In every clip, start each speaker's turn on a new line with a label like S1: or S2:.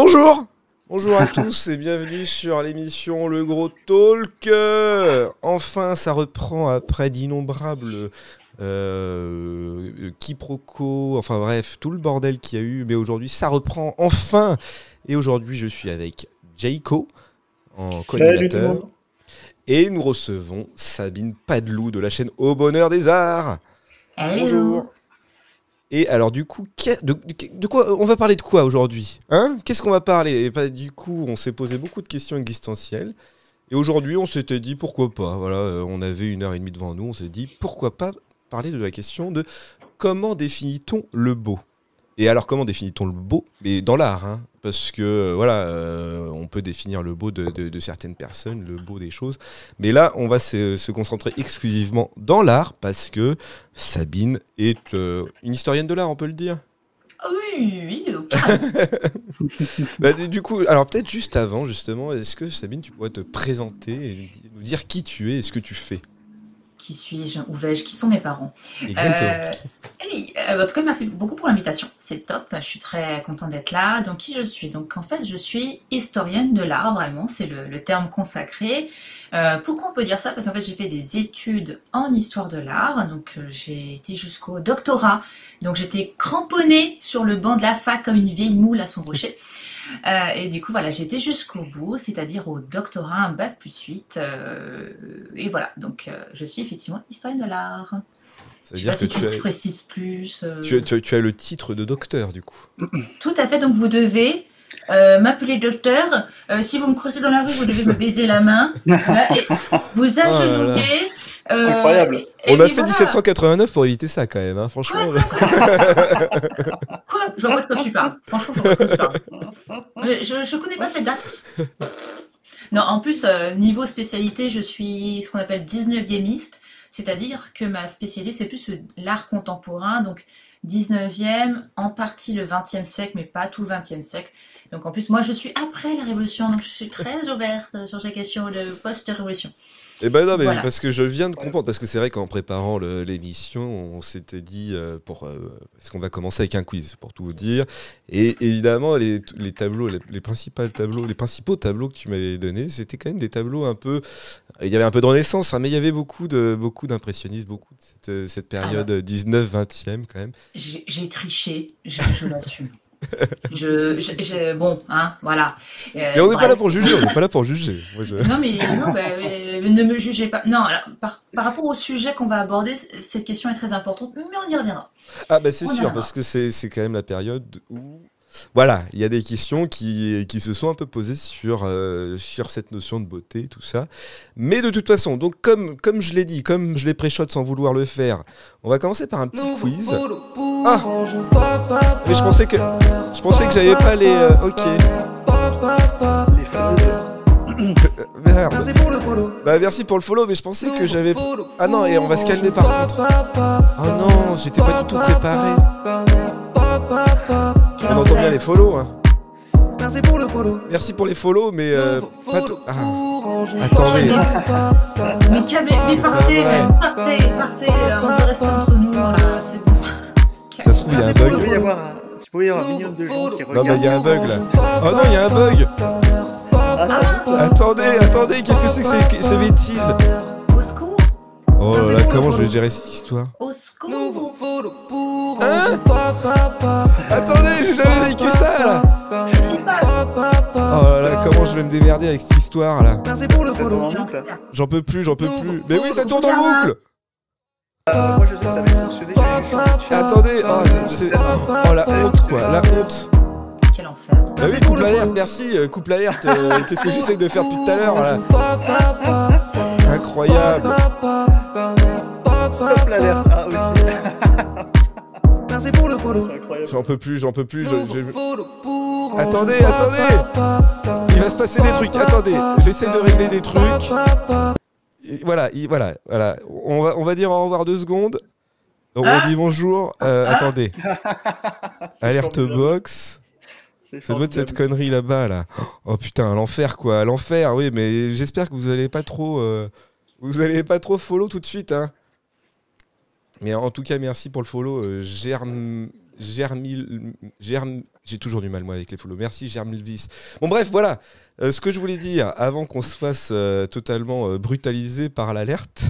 S1: Bonjour! Bonjour à tous et bienvenue sur l'émission Le Gros Talk. Enfin, ça reprend après d'innombrables quiproquos, enfin bref, tout le bordel qu'il y a eu. Mais aujourd'hui, ça reprend enfin. Et aujourd'hui, je suis avec Jaiko en co-animateur. Et nous recevons Sabine Padelou de la chaîne Au Bonheur des Arts.
S2: Hello.
S1: Bonjour. Et alors du coup, de quoi on va parler de quoi aujourd'hui, hein? Qu'est-ce qu'on va parler? Et bah, du coup, on s'est posé beaucoup de questions existentielles. Et aujourd'hui, on s'était dit pourquoi pas. Voilà, on avait 1h30 devant nous. On s'est dit pourquoi pas parler de la question de comment définit-on le beau? Et alors, comment définit-on le beau? Mais dans l'art, hein, parce que voilà, on peut définir le beau de certaines personnes, le beau des choses. Mais là, on va se concentrer exclusivement dans l'art, parce que Sabine est une historienne de l'art, on peut le dire.
S2: Oui,
S1: Bah, du coup, alors peut-être juste avant, justement, est-ce que Sabine, tu pourrais te présenter et nous dire qui tu es et ce que tu fais?
S2: Qui suis-je? Où vais-je? Qui sont mes parents?
S1: Exactement.
S2: En tout cas, merci beaucoup pour l'invitation. C'est top. Je suis très contente d'être là. Donc, qui je suis? Donc, en fait, je suis historienne de l'art, vraiment. C'est le terme consacré. Pourquoi on peut dire ça? Parce qu'en fait, j'ai fait des études en histoire de l'art. Donc, j'ai été jusqu'au doctorat. Donc, j'étais cramponnée sur le banc de la fac comme une vieille moule à son rocher. Et du coup, voilà, j'étais jusqu'au bout, c'est-à-dire au doctorat, un bac plus 8. Et voilà, donc je suis effectivement historienne de l'art.
S1: Ça veut
S2: Je sais pas
S1: dire que
S2: si tu précises plus.
S1: tu as le titre de docteur, du coup.
S2: Tout à fait, donc vous devez m'appeler docteur. Si vous me croisez dans la rue, vous devez me baiser la main. Voilà, et vous agenouiller.
S3: Incroyable.
S1: On a fait 1789 pour éviter ça quand même, hein, franchement.
S2: Quoi? Je vois pas de quoi tu parles. Franchement, je vois pas de quoi tu parles. Je connais pas cette date. Non, en plus, niveau spécialité, je suis ce qu'on appelle 19e-iste, c'est-à-dire que ma spécialité, c'est plus l'art contemporain, donc 19e, en partie le 20e siècle, mais pas tout le 20e siècle. Donc en plus, moi, je suis après la Révolution, donc je suis très ouverte sur ces questions de post-révolution.
S1: Eh ben non, mais
S2: Voilà.
S1: parce que je viens de comprendre, parce que c'est vrai qu'en préparant l'émission, on s'était dit, parce qu'on va commencer avec un quiz, pour tout vous dire, et évidemment, les tableaux, les principaux tableaux que tu m'avais donnés, c'était quand même des tableaux un peu, il y avait un peu de Renaissance, hein, mais il y avait beaucoup d'impressionnistes, beaucoup de cette période 19-20e quand même.
S2: J'ai triché, je l'assume. Bon, hein, voilà.
S1: Mais on n'est pas là pour juger, on n'est pas là pour juger. Moi,
S2: Non, mais non, ne me jugez pas. Non, alors, par rapport au sujet qu'on va aborder, cette question est très importante, mais on y reviendra.
S1: Ah bah c'est sûr, parce que c'est quand même la période où, voilà, il y a des questions qui se sont un peu posées sur cette notion de beauté, tout ça. Mais de toute façon, donc comme je l'ai dit, comme je l'ai pré-shot sans vouloir le faire, on va commencer par un petit quiz. Ah, mais je pensais que j'avais pas les... ok.
S3: Les fameux.
S1: Merde. Bah merci pour le follow, mais je pensais que j'avais... Ah non, et on va se calmer par contre. Oh non, j'étais pas du tout préparé. On entend bien les follow, hein. Merci pour les follow, mais pas tout... Ah. Attendez.
S2: Mais partez, on va rester entre nous, là, c'est bon.
S1: Ça se trouve, il y a un bug.
S3: Il peut y avoir un minimum de gens qui regardent.
S1: Non, mais il y a un bug là. Oh non, il y a un bug. Attendez, qu'est-ce que c'est que ces bêtises?
S2: Au secours.
S1: Oh là là, comment je vais gérer cette histoire?
S2: Au secours.
S1: Hein? Attendez, j'ai jamais vécu ça là.
S2: Qu'est-ce qui se passe?
S1: Oh là là, comment je vais me démerder avec cette histoire là?
S3: Ça tourne en boucle.
S1: J'en peux plus. Mais oui, ça tourne en boucle.
S3: Moi je sais que ça va fonctionner.
S1: Attendez, oh la honte quoi, la honte.
S2: Quel enfer.
S1: Bah oui, coupe l'alerte, merci, coupe l'alerte. Qu'est-ce que j'essaie de faire depuis tout à l'heure là? Incroyable.
S3: Stop l'alerte. Ah aussi. C'est incroyable.
S1: J'en peux plus. Attendez. Il va se passer des trucs. Attendez, j'essaie de régler des trucs. Et voilà. On va dire au revoir 2 secondes. Donc on dit bonjour. Attendez. Alerte box. Ça doit être cette connerie là-bas là. Oh putain, l'enfer quoi, l'enfer. Oui, mais j'espère que vous allez pas trop follow tout de suite, hein. Mais en tout cas, merci pour le follow. J'ai toujours du mal moi avec les follow. Merci Germilvis. Bon bref, voilà. Ce que je voulais dire avant qu'on se fasse totalement brutaliser par l'alerte.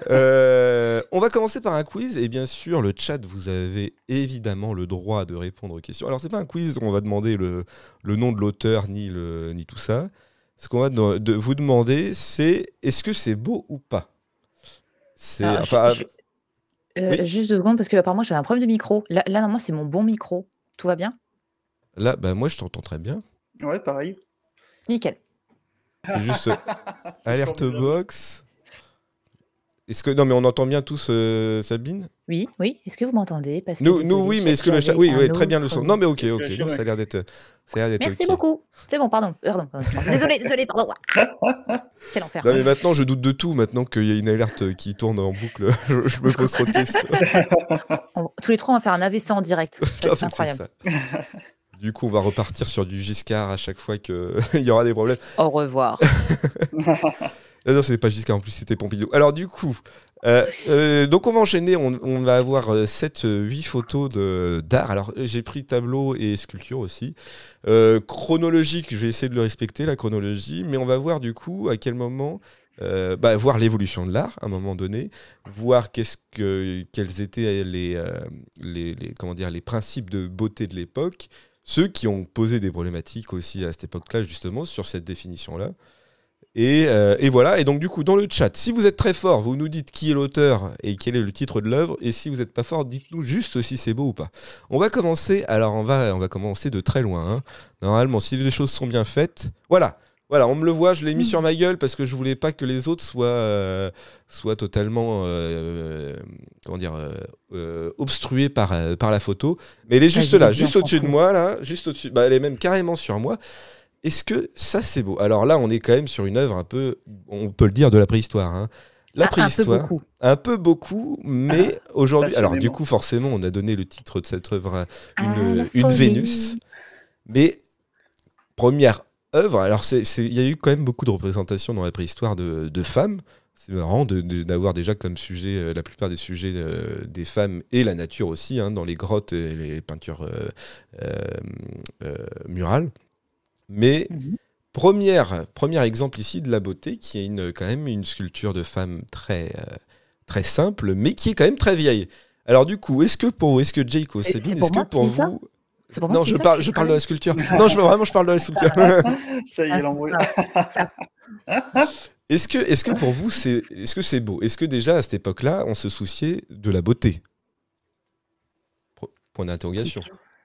S1: On va commencer par un quiz et bien sûr le chat, vous avez évidemment le droit de répondre aux questions. Alors c'est pas un quiz où on va demander le nom de l'auteur ni tout ça. Ce qu'on va vous demander, c'est est-ce que c'est beau ou pas? Oui.
S4: Juste 2 secondes, parce que apparemment j'ai un problème de micro. Là, normalement, c'est mon bon micro. Tout va bien?
S1: Là, bah moi je t'entends très bien.
S5: Ouais, pareil.
S4: Nickel.
S1: C'est juste alerte
S5: formidable.
S1: box. Non mais on entend bien tous Sabine?
S4: Oui. Est-ce que vous m'entendez? Parce que
S1: Nous
S4: désolée,
S1: oui, mais est-ce que le chat...
S4: j'avais
S1: Oui,
S4: un
S1: très bien le son.
S4: autre-
S1: Non mais ok,
S5: Le
S1: non,
S5: chat,
S1: ça a l'air d'être
S4: Merci
S1: ok.
S4: beaucoup. C'est bon, pardon. Désolé, pardon. Quel enfer.
S1: Non mais maintenant je doute de tout, maintenant qu'il y a une alerte qui tourne en boucle, je me pose trop de questions.
S4: Tous les trois, on va faire un AVC en direct.
S1: Non, mais c'est
S4: Incroyable.
S1: ça. Du coup, on va repartir sur du Giscard à chaque fois qu'il y aura des problèmes.
S4: Au revoir.
S1: Non, c'était pas Giscard en plus, c'était Pompidou. Alors du coup, donc on va enchaîner, on va avoir 7-8 photos d'art. Alors j'ai pris tableau et sculpture aussi. Chronologique, je vais essayer de le respecter, la chronologie, mais on va voir du coup à quel moment... voir l'évolution de l'art à un moment donné, voir quels étaient les principes de beauté de l'époque, ceux qui ont posé des problématiques aussi à cette époque-là, justement, sur cette définition-là. Et voilà, et donc du coup, dans le chat, si vous êtes très fort, vous nous dites qui est l'auteur et quel est le titre de l'œuvre, et si vous n'êtes pas fort, dites-nous juste si c'est beau ou pas. On va commencer, alors on va commencer de très loin. Hein. Normalement, si les choses sont bien faites, voilà, on me le voit, je l'ai mis sur ma gueule parce que je voulais pas que les autres soient totalement obstrués par la photo. Mais elle est juste là, juste au-dessus de moi, là, juste au-dessus. Bah, elle est même carrément sur moi. Est-ce que ça c'est beau? Alors là, on est quand même sur une œuvre un peu, on peut le dire, de la préhistoire. Hein. La préhistoire, un peu beaucoup, mais aujourd'hui, alors du coup, forcément, on a donné le titre de cette œuvre à une Vénus. Mais première œuvre, alors il y a eu quand même beaucoup de représentations dans la préhistoire de femmes. C'est marrant d'avoir déjà comme sujet la plupart des sujets des femmes et la nature aussi, hein, dans les grottes et les peintures murales. Mais premier exemple ici de la beauté, qui est quand même une sculpture de femme très, très simple, mais qui est quand même très vieille. Alors du coup, est-ce que Jake ou Sabine, est-ce que pour vous... Non, je parle de la sculpture. Non, je parle de la sculpture.
S5: Ça y est, l'embrouille.
S1: Est-ce que pour vous, est-ce que c'est beau? Est-ce que déjà, à cette époque-là, on se souciait de la beauté? Point d'interrogation.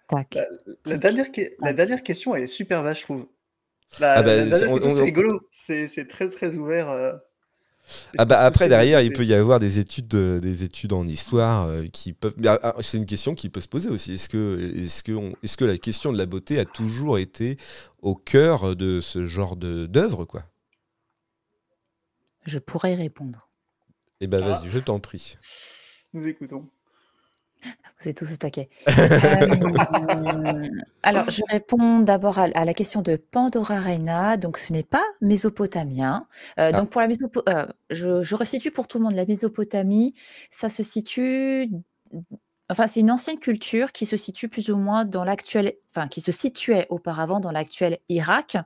S4: Tac.
S5: La dernière question, elle est super vache, je trouve. La dernière question, c'est rigolo. C'est très, très ouvert.
S1: Après, derrière, il peut y avoir des études en histoire qui peuvent... C'est une question qui peut se poser aussi. Est-ce que la question de la beauté a toujours été au cœur de ce genre d'œuvre, quoi?
S4: Je pourrais y répondre.
S1: Eh ben, vas-y, je t'en prie.
S5: Nous écoutons.
S4: Vous êtes tous au taquet. Alors, je réponds d'abord à la question de Pandora Reina. Donc, ce n'est pas mésopotamien. Donc, pour la je resitue pour tout le monde. La Mésopotamie, ça se situe... Enfin, c'est une ancienne culture qui se situe plus ou moins dans l'actuel... Enfin, qui se situait auparavant dans l'actuel Irak.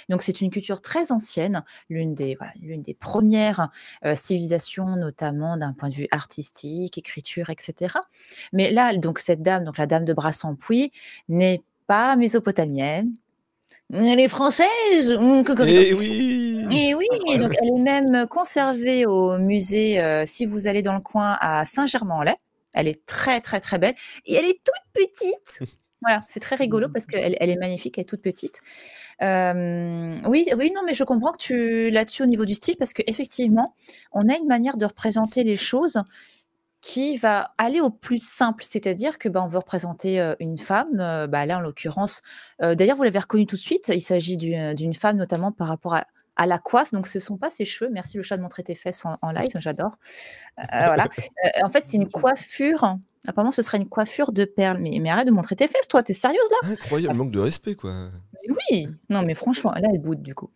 S4: Donc, c'est une culture très ancienne, l'une des premières civilisations, notamment d'un point de vue artistique, écriture, etc. Mais là, donc, cette dame, donc la dame de Brassempouy, n'est pas mésopotamienne. Elle est française.
S1: Eh oui.
S4: Et oui, donc elle est même conservée au musée, si vous allez dans le coin, à Saint-Germain-en-Laye. Elle est très, très, très belle. Et elle est toute petite. Voilà, c'est très rigolo parce qu'elle est magnifique, elle est toute petite. Oui, non, mais je comprends que tu là-dessus au niveau du style, parce qu'effectivement, on a une manière de représenter les choses qui va aller au plus simple, c'est-à-dire que on veut représenter une femme, là en l'occurrence, d'ailleurs vous l'avez reconnue tout de suite, il s'agit d'une femme notamment par rapport à la coiffe, donc ce ne sont pas ses cheveux, merci le chat de montrer tes fesses en live, j'adore. Voilà. En fait c'est une coiffure, apparemment ce serait une coiffure de perles, mais arrête de montrer tes fesses toi, t'es sérieuse là?
S1: Incroyable, manque de respect quoi.
S4: Oui, non mais franchement, là elle boude du coup.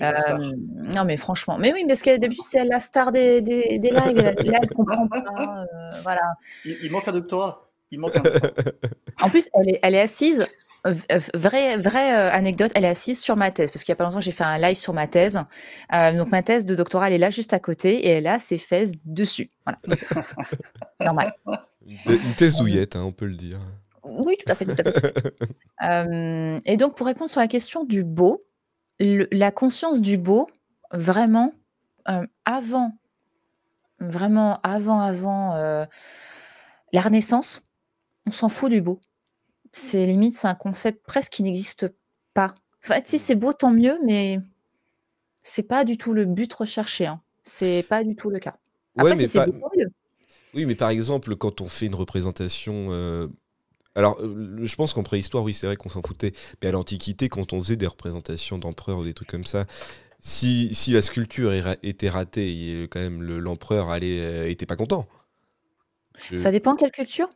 S4: Non mais franchement, mais oui, parce qu'au début c'est la star des lives, là elle comprend pas, voilà.
S5: Il manque un doctorat. Il manque un point.
S4: En plus, elle est assise. Vraie anecdote, elle est assise sur ma thèse, parce qu'il y a pas longtemps, j'ai fait un live sur ma thèse. Donc ma thèse de doctorat, elle est là juste à côté, et elle a ses fesses dessus. Voilà. Normal.
S1: Une thèse douillette, hein, on peut le dire.
S4: Oui, tout à fait. Et donc, pour répondre sur la question du beau, la conscience du beau, vraiment, avant la Renaissance, on s'en fout du beau. C'est limite, c'est un concept presque qui n'existe pas. Enfin, si c'est beau, tant mieux, mais c'est pas du tout le but recherché. Hein. C'est pas du tout le cas. Après,
S1: Ouais, mais
S4: si c'est beau, tant mieux.
S1: Oui, mais par exemple, quand on fait une représentation... Alors, je pense qu'en préhistoire, oui, c'est vrai qu'on s'en foutait. Mais à l'Antiquité, quand on faisait des représentations d'empereurs ou des trucs comme ça, si la sculpture était ratée, quand même, l'empereur était pas content.
S4: Ça dépend quelle culture.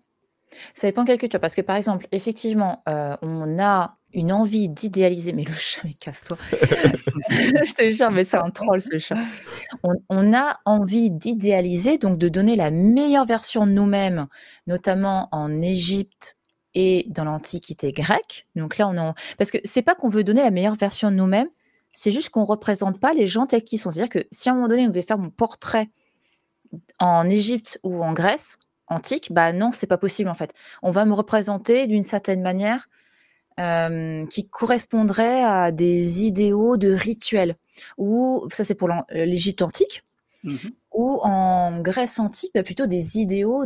S4: Ça dépend quelle culture. Parce que, par exemple, effectivement, on a une envie d'idéaliser... Mais le chat, mais casse-toi. Je te jure, mais c'est un troll, ce chat. On a envie d'idéaliser, donc de donner la meilleure version de nous-mêmes, notamment en Égypte et dans l'Antiquité grecque. Donc là, parce que c'est pas qu'on veut donner la meilleure version de nous-mêmes, c'est juste qu'on représente pas les gens tels qu'ils sont. C'est-à-dire que si à un moment donné, on devait faire mon portrait en Égypte ou en Grèce antique, bah non, c'est pas possible en fait. On va me représenter d'une certaine manière qui correspondrait à des idéaux de rituels. Ou ça, c'est pour l'Égypte antique. Ou en Grèce antique, bah, plutôt des idéaux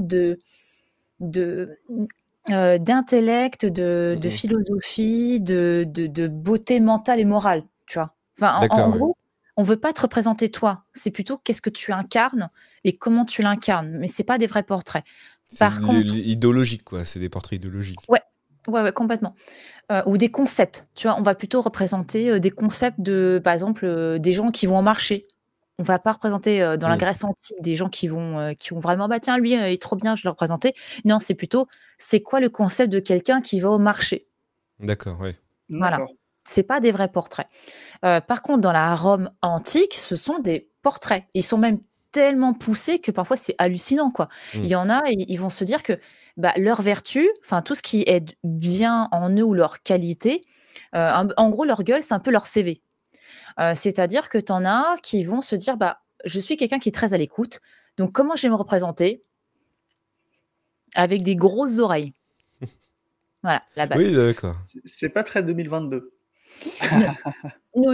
S4: d'intellect, de philosophie, de beauté mentale et morale, tu vois. Enfin, en gros, on veut pas te représenter toi. C'est plutôt qu'est-ce que tu incarnes et comment tu l'incarnes. Mais c'est pas des vrais portraits.
S1: Par contre, idéologique, quoi. C'est des portraits idéologiques.
S4: Ouais, complètement. Ou des concepts. Tu vois, on va plutôt représenter des concepts de, par exemple, des gens qui vont en marché. On va pas représenter dans la Grèce antique des gens qui vont vraiment, bah tiens, lui, il est trop bien, je vais le représenter. Non, c'est plutôt, c'est quoi le concept de quelqu'un qui va au marché?
S1: D'accord, oui.
S4: Voilà. C'est pas des vrais portraits. Par contre, dans la Rome antique, ce sont des portraits. Ils sont même tellement poussés que parfois c'est hallucinant, quoi. Il y en a, ils vont se dire que bah, leur vertu, enfin tout ce qui est bien en eux ou leur qualité, en gros, leur gueule, c'est un peu leur CV. C'est-à-dire que tu en as qui vont se dire, bah, je suis quelqu'un qui est très à l'écoute, donc comment je vais me représenter? Avec des grosses oreilles. Voilà, la base.
S1: Oui, d'accord.
S5: C'est pas très 2022.
S4: Non.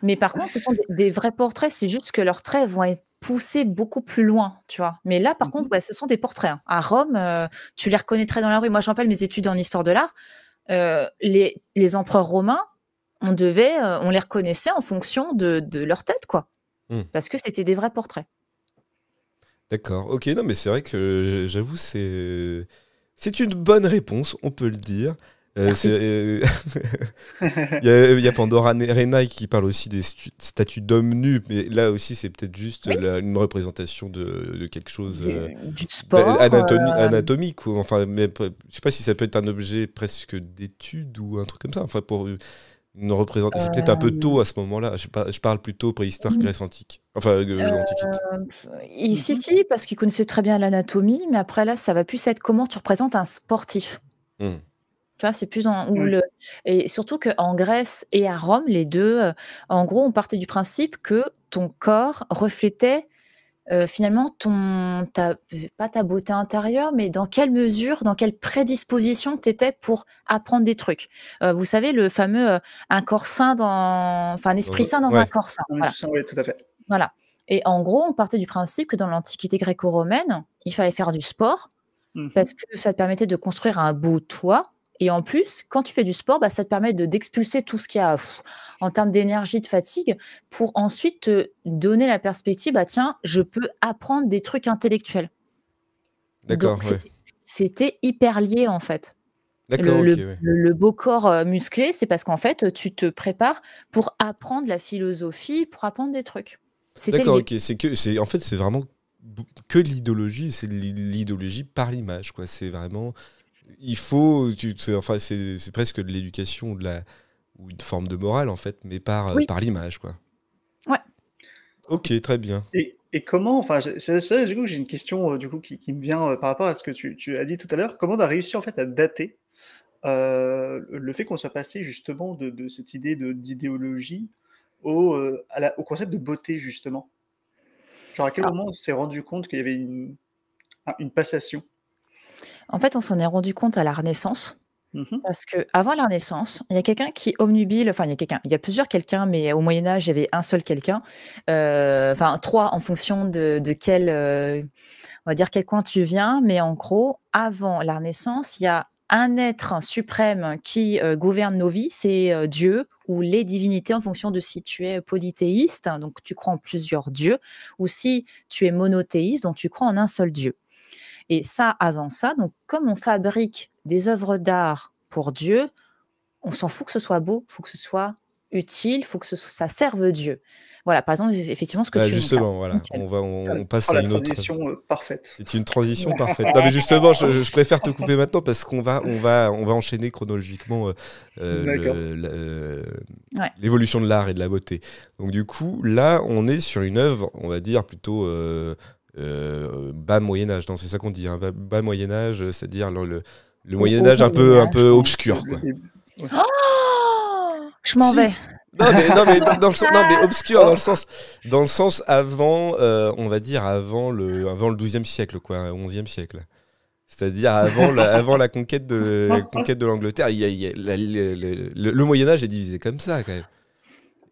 S4: Mais par contre, ce sont des vrais portraits, c'est juste que leurs traits vont être poussés beaucoup plus loin, tu vois. Mais là, par contre, bah, ce sont des portraits. Hein. À Rome, tu les reconnaîtrais dans la rue. Moi, je rappelle mes études en histoire de l'art. Les empereurs romains, on les reconnaissait en fonction de leur tête, quoi. Parce que c'était des vrais portraits.
S1: D'accord. Ok, non, mais c'est vrai que j'avoue, c'est une bonne réponse, on peut le dire. Il y a Pandora Renai qui parle aussi des statues d'hommes nus, mais là aussi c'est peut-être juste une représentation de quelque chose
S4: du sport,
S1: anatomique. Enfin, mais, je sais pas si ça peut être un objet presque d'étude ou un truc comme ça. Enfin, pour une représentation, c'est peut-être un peu tôt à ce moment-là. Je parle plutôt préhistoire, Grèce antique. Enfin, l'Antiquité.
S4: Si, parce qu'ils connaissaient très bien l'anatomie, mais après là, ça va plus être comment tu représentes un sportif. Tu vois, c'est plus et surtout qu'en Grèce et à Rome, les deux, en gros, on partait du principe que ton corps reflétait finalement pas ta beauté intérieure, mais dans quelle mesure, dans quelle prédisposition tu étais pour apprendre des trucs. Vous savez, le fameux un corps sain un esprit sain dans un corps sain.
S5: Voilà. Oui, tout à fait.
S4: Voilà. Et en gros, on partait du principe que dans l'Antiquité gréco-romaine, il fallait faire du sport parce que ça te permettait de construire un beau toit. Et en plus, quand tu fais du sport, bah, ça te permet d'expulser tout ce qu'il y a en termes d'énergie, de fatigue, pour ensuite te donner la perspective, bah tiens, je peux apprendre des trucs intellectuels.
S1: D'accord,
S4: donc, c'était hyper lié, en fait.
S1: D'accord,
S4: le beau corps musclé, c'est parce qu'en fait, tu te prépares pour apprendre la philosophie, pour apprendre des trucs.
S1: D'accord, ok. En fait, c'est vraiment que l'idéologie, c'est l'idéologie par l'image, quoi. C'est vraiment... Il faut, c'est presque de l'éducation ou une forme de morale en fait, mais par l'image, quoi.
S4: Ouais.
S1: Ok, très bien.
S5: Et comment, enfin, c'est du coup, j'ai une question du coup qui me vient par rapport à ce que tu as dit tout à l'heure. Comment on a réussi en fait à dater le fait qu'on soit passé justement de cette idée d'idéologie au concept de beauté justement? Genre à quel
S4: Alors,
S5: moment on s'est rendu compte qu'il y avait une passation?
S4: en fait, on s'en est rendu compte à la Renaissance.
S5: Mhm.
S4: Parce qu'avant la Renaissance, il y a quelqu'un qui obnubile, enfin il y a plusieurs quelqu'un, mais au Moyen Âge, il y avait un seul quelqu'un, enfin 3 en fonction de quel, on va dire quel coin tu viens, mais en gros, avant la Renaissance, il y a un être suprême qui, gouverne nos vies, c'est, Dieu ou les divinités en fonction de si tu es polythéiste, hein, donc tu crois en plusieurs dieux, ou si tu es monothéiste, donc tu crois en un seul Dieu. Et ça, avant ça, donc comme on fabrique des œuvres d'art pour Dieu, on s'en fout que ce soit beau, il faut que ce soit utile, il faut que ça serve Dieu. Voilà, par exemple, effectivement, ce que
S1: Bah
S4: tu montres là.
S1: justement, voilà,
S4: Nickel.
S1: on passe
S5: Oh,
S1: à
S5: la
S1: une autre.
S5: transition parfaite.
S1: C'est une transition
S4: Voilà.
S1: parfaite. Non mais justement, je préfère te couper maintenant parce qu'on va enchaîner chronologiquement
S5: D'accord.
S4: Ouais.
S1: l'évolution de l'art et de la beauté. Donc du coup, là, on est sur une œuvre, on va dire plutôt bas Moyen Âge. Non, c'est ça qu'on dit, hein, bas Moyen Âge, c'est-à-dire le Moyen
S4: Au
S1: Âge un
S4: Moyen
S1: peu
S4: Âge.
S1: obscur,
S5: Le
S1: quoi.
S5: début. Ouais.
S4: Oh, je m'en
S1: Si.
S4: vais.
S1: Non mais dans le sens, non mais obscur
S5: Oh.
S1: dans le sens avant, on va dire avant le XIIe siècle, quoi, XIe siècle. C'est-à-dire avant la conquête de l'Angleterre, le Moyen Âge est divisé comme ça quand même.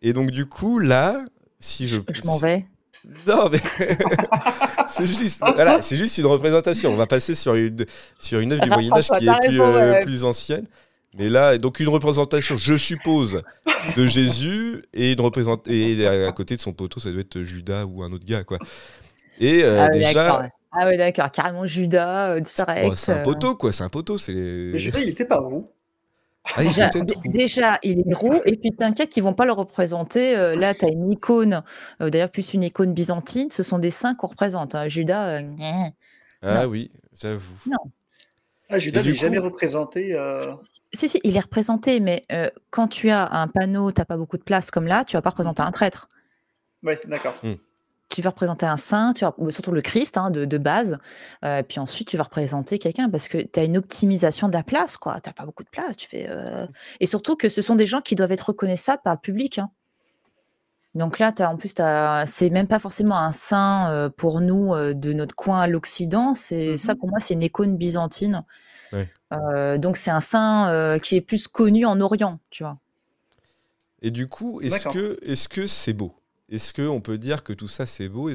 S1: Et donc du coup là, si je
S4: Je m'en vais.
S1: non mais c'est juste une représentation. On va passer sur une œuvre du Moyen Âge
S4: François,
S1: qui est
S4: t'as raison, ouais.
S1: plus ancienne. Mais là, donc une représentation, je suppose, de Jésus et à côté de son poteau, ça doit être Judas ou un autre gars, quoi. Et
S4: Ah ouais, d'accord.
S1: déjà,
S4: Ouais. Ah ouais, d'accord. Carrément Judas,
S1: bon,
S4: direct.
S1: c'est un poteau, quoi. C'est un poteau.
S5: Mais Judas, il était pas roux.
S1: Ah, il était peut-être roux.
S4: Déjà, il est roux, et puis t'inquiète qu'ils vont pas le représenter. Là, tu as une icône, d'ailleurs plus une icône byzantine, ce sont des saints qu'on représente, hein. Judas,
S1: Ah
S4: non,
S1: oui, j'avoue.
S4: non.
S5: Ah,
S1: Et
S5: Judas n'est
S1: du
S5: jamais
S1: coup,
S5: représenté.
S4: Si, il est représenté, mais quand tu as un panneau, tu as pas beaucoup de place comme là, tu vas pas représenter un traître.
S5: Ouais, d'accord.
S4: Tu vas représenter un saint, surtout le Christ, hein, de base, puis ensuite tu vas représenter quelqu'un parce que tu as une optimisation de la place, quoi. Tu pas beaucoup de place, tu fais, et surtout que ce sont des gens qui doivent être reconnaissables par le public, hein. Donc là, c'est même pas forcément un saint, pour nous, de notre coin à l'Occident, ça pour moi, c'est une icône byzantine.
S1: ouais.
S4: Donc c'est un saint, qui est plus connu en Orient, tu vois?
S1: Et du coup,
S5: D'accord.
S1: est-ce que c'est beau? Est-ce qu'on peut dire que tout ça c'est beau?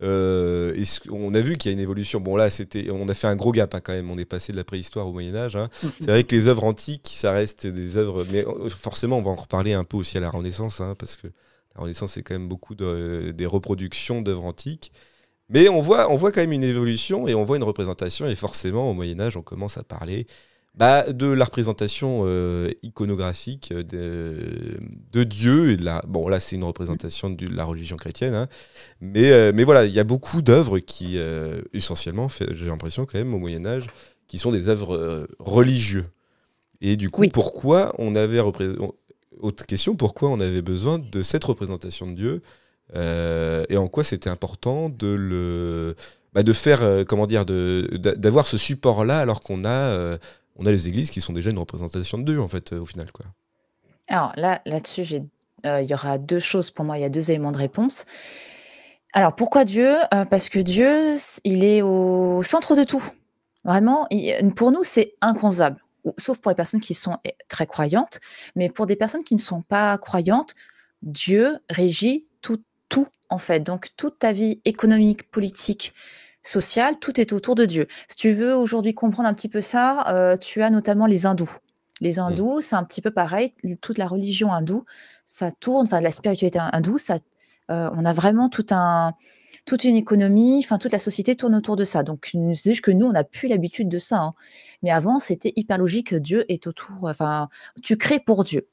S1: On a vu qu'il y a une évolution. Bon là, on a fait un gros gap, hein, quand même. On est passé de la préhistoire au Moyen Âge, hein. C'est vrai que les œuvres antiques, ça reste des œuvres, mais forcément, on va en reparler un peu aussi à la Renaissance, hein, parce que la Renaissance, c'est quand même beaucoup des reproductions d'œuvres antiques. Mais on voit quand même une évolution et on voit une représentation. Et forcément, au Moyen Âge, on commence à parler de la représentation iconographique de Dieu. Bon, là, c'est une représentation de la religion chrétienne, hein. Mais voilà, il y a beaucoup d'œuvres qui, essentiellement, j'ai l'impression quand même, au Moyen-Âge, qui sont des œuvres religieuses. Et du coup,
S4: Oui.
S1: pourquoi on avait autre question, pourquoi on avait besoin de cette représentation de Dieu, et en quoi c'était important de faire, comment dire, d'avoir ce support-là alors qu'on a les églises qui sont déjà une représentation de Dieu, en fait, au final, quoi.
S4: Alors là-dessus, il y aura 2 choses pour moi, il y a 2 éléments de réponse. Alors pourquoi Dieu? Parce que Dieu, il est au centre de tout. Vraiment, pour nous, c'est inconcevable. Sauf pour les personnes qui sont très croyantes, mais pour des personnes qui ne sont pas croyantes, Dieu régit tout en fait. Donc toute ta vie économique, politique, sociale, tout est autour de Dieu. Si tu veux aujourd'hui comprendre un petit peu ça, tu as notamment les hindous. Les hindous, c'est un petit peu pareil, toute la religion hindoue, ça tourne, enfin la spiritualité hindoue, on a vraiment toute une économie, enfin toute la société tourne autour de ça. Donc c'est juste que nous, on n'a plus l'habitude de ça, hein. Mais avant, c'était hyper logique, Dieu est autour, enfin tu crées pour Dieu.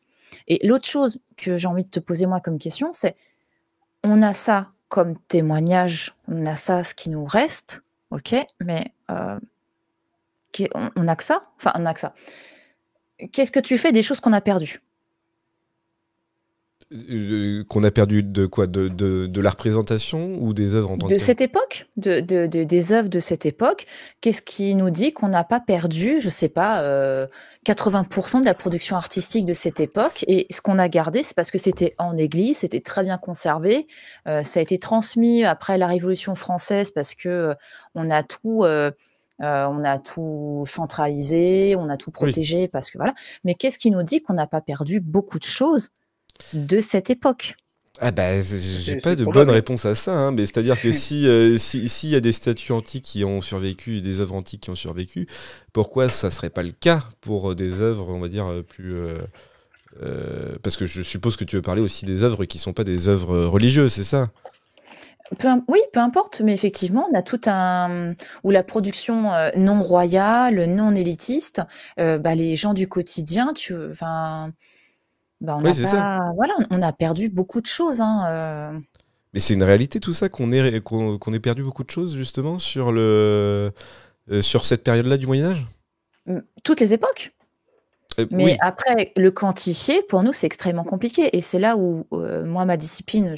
S4: Et l'autre chose que j'ai envie de te poser moi comme question, c'est on a ça comme témoignage, on a ça, ce qui nous reste, OK, mais on a que ça? Enfin, on a que ça. Qu'est-ce que tu fais des choses qu'on a perdues?
S1: Qu'on a perdu de quoi? De la représentation ou des œuvres en tant que
S4: De
S1: telles?
S4: cette époque, des œuvres de cette époque, qu'est-ce qui nous dit qu'on n'a pas perdu, je sais pas, 80% de la production artistique de cette époque? Et ce qu'on a gardé, c'est parce que c'était en église, c'était très bien conservé, ça a été transmis après la Révolution française parce que on a tout centralisé, on a tout
S1: Oui.
S4: protégé parce que voilà. Mais qu'est-ce qui nous dit qu'on n'a pas perdu beaucoup de choses de cette époque?
S1: Ah bah, j'ai pas
S5: C'est
S1: de bonne
S5: probable.
S1: réponse à ça, hein, mais c'est-à-dire que
S5: C'est-
S1: s'il y a des statues antiques qui ont survécu, des œuvres antiques qui ont survécu, pourquoi ça serait pas le cas pour des œuvres, on va dire, plus... parce que je suppose que tu veux parler aussi des œuvres qui sont pas des œuvres religieuses, c'est ça?
S4: Oui, peu importe, mais effectivement, on a tout un ou la production, non royale, non élitiste, les gens du quotidien, on
S1: Oui,
S4: n'a
S1: c'est ça.
S4: pas voilà, on a perdu beaucoup de choses, hein,
S1: Mais c'est une réalité tout ça qu'on ait perdu beaucoup de choses justement sur cette période-là du Moyen Âge?
S4: toutes les époques. Mais
S1: Oui,
S4: après, le quantifier, pour nous, c'est extrêmement compliqué et c'est là où, moi, ma discipline,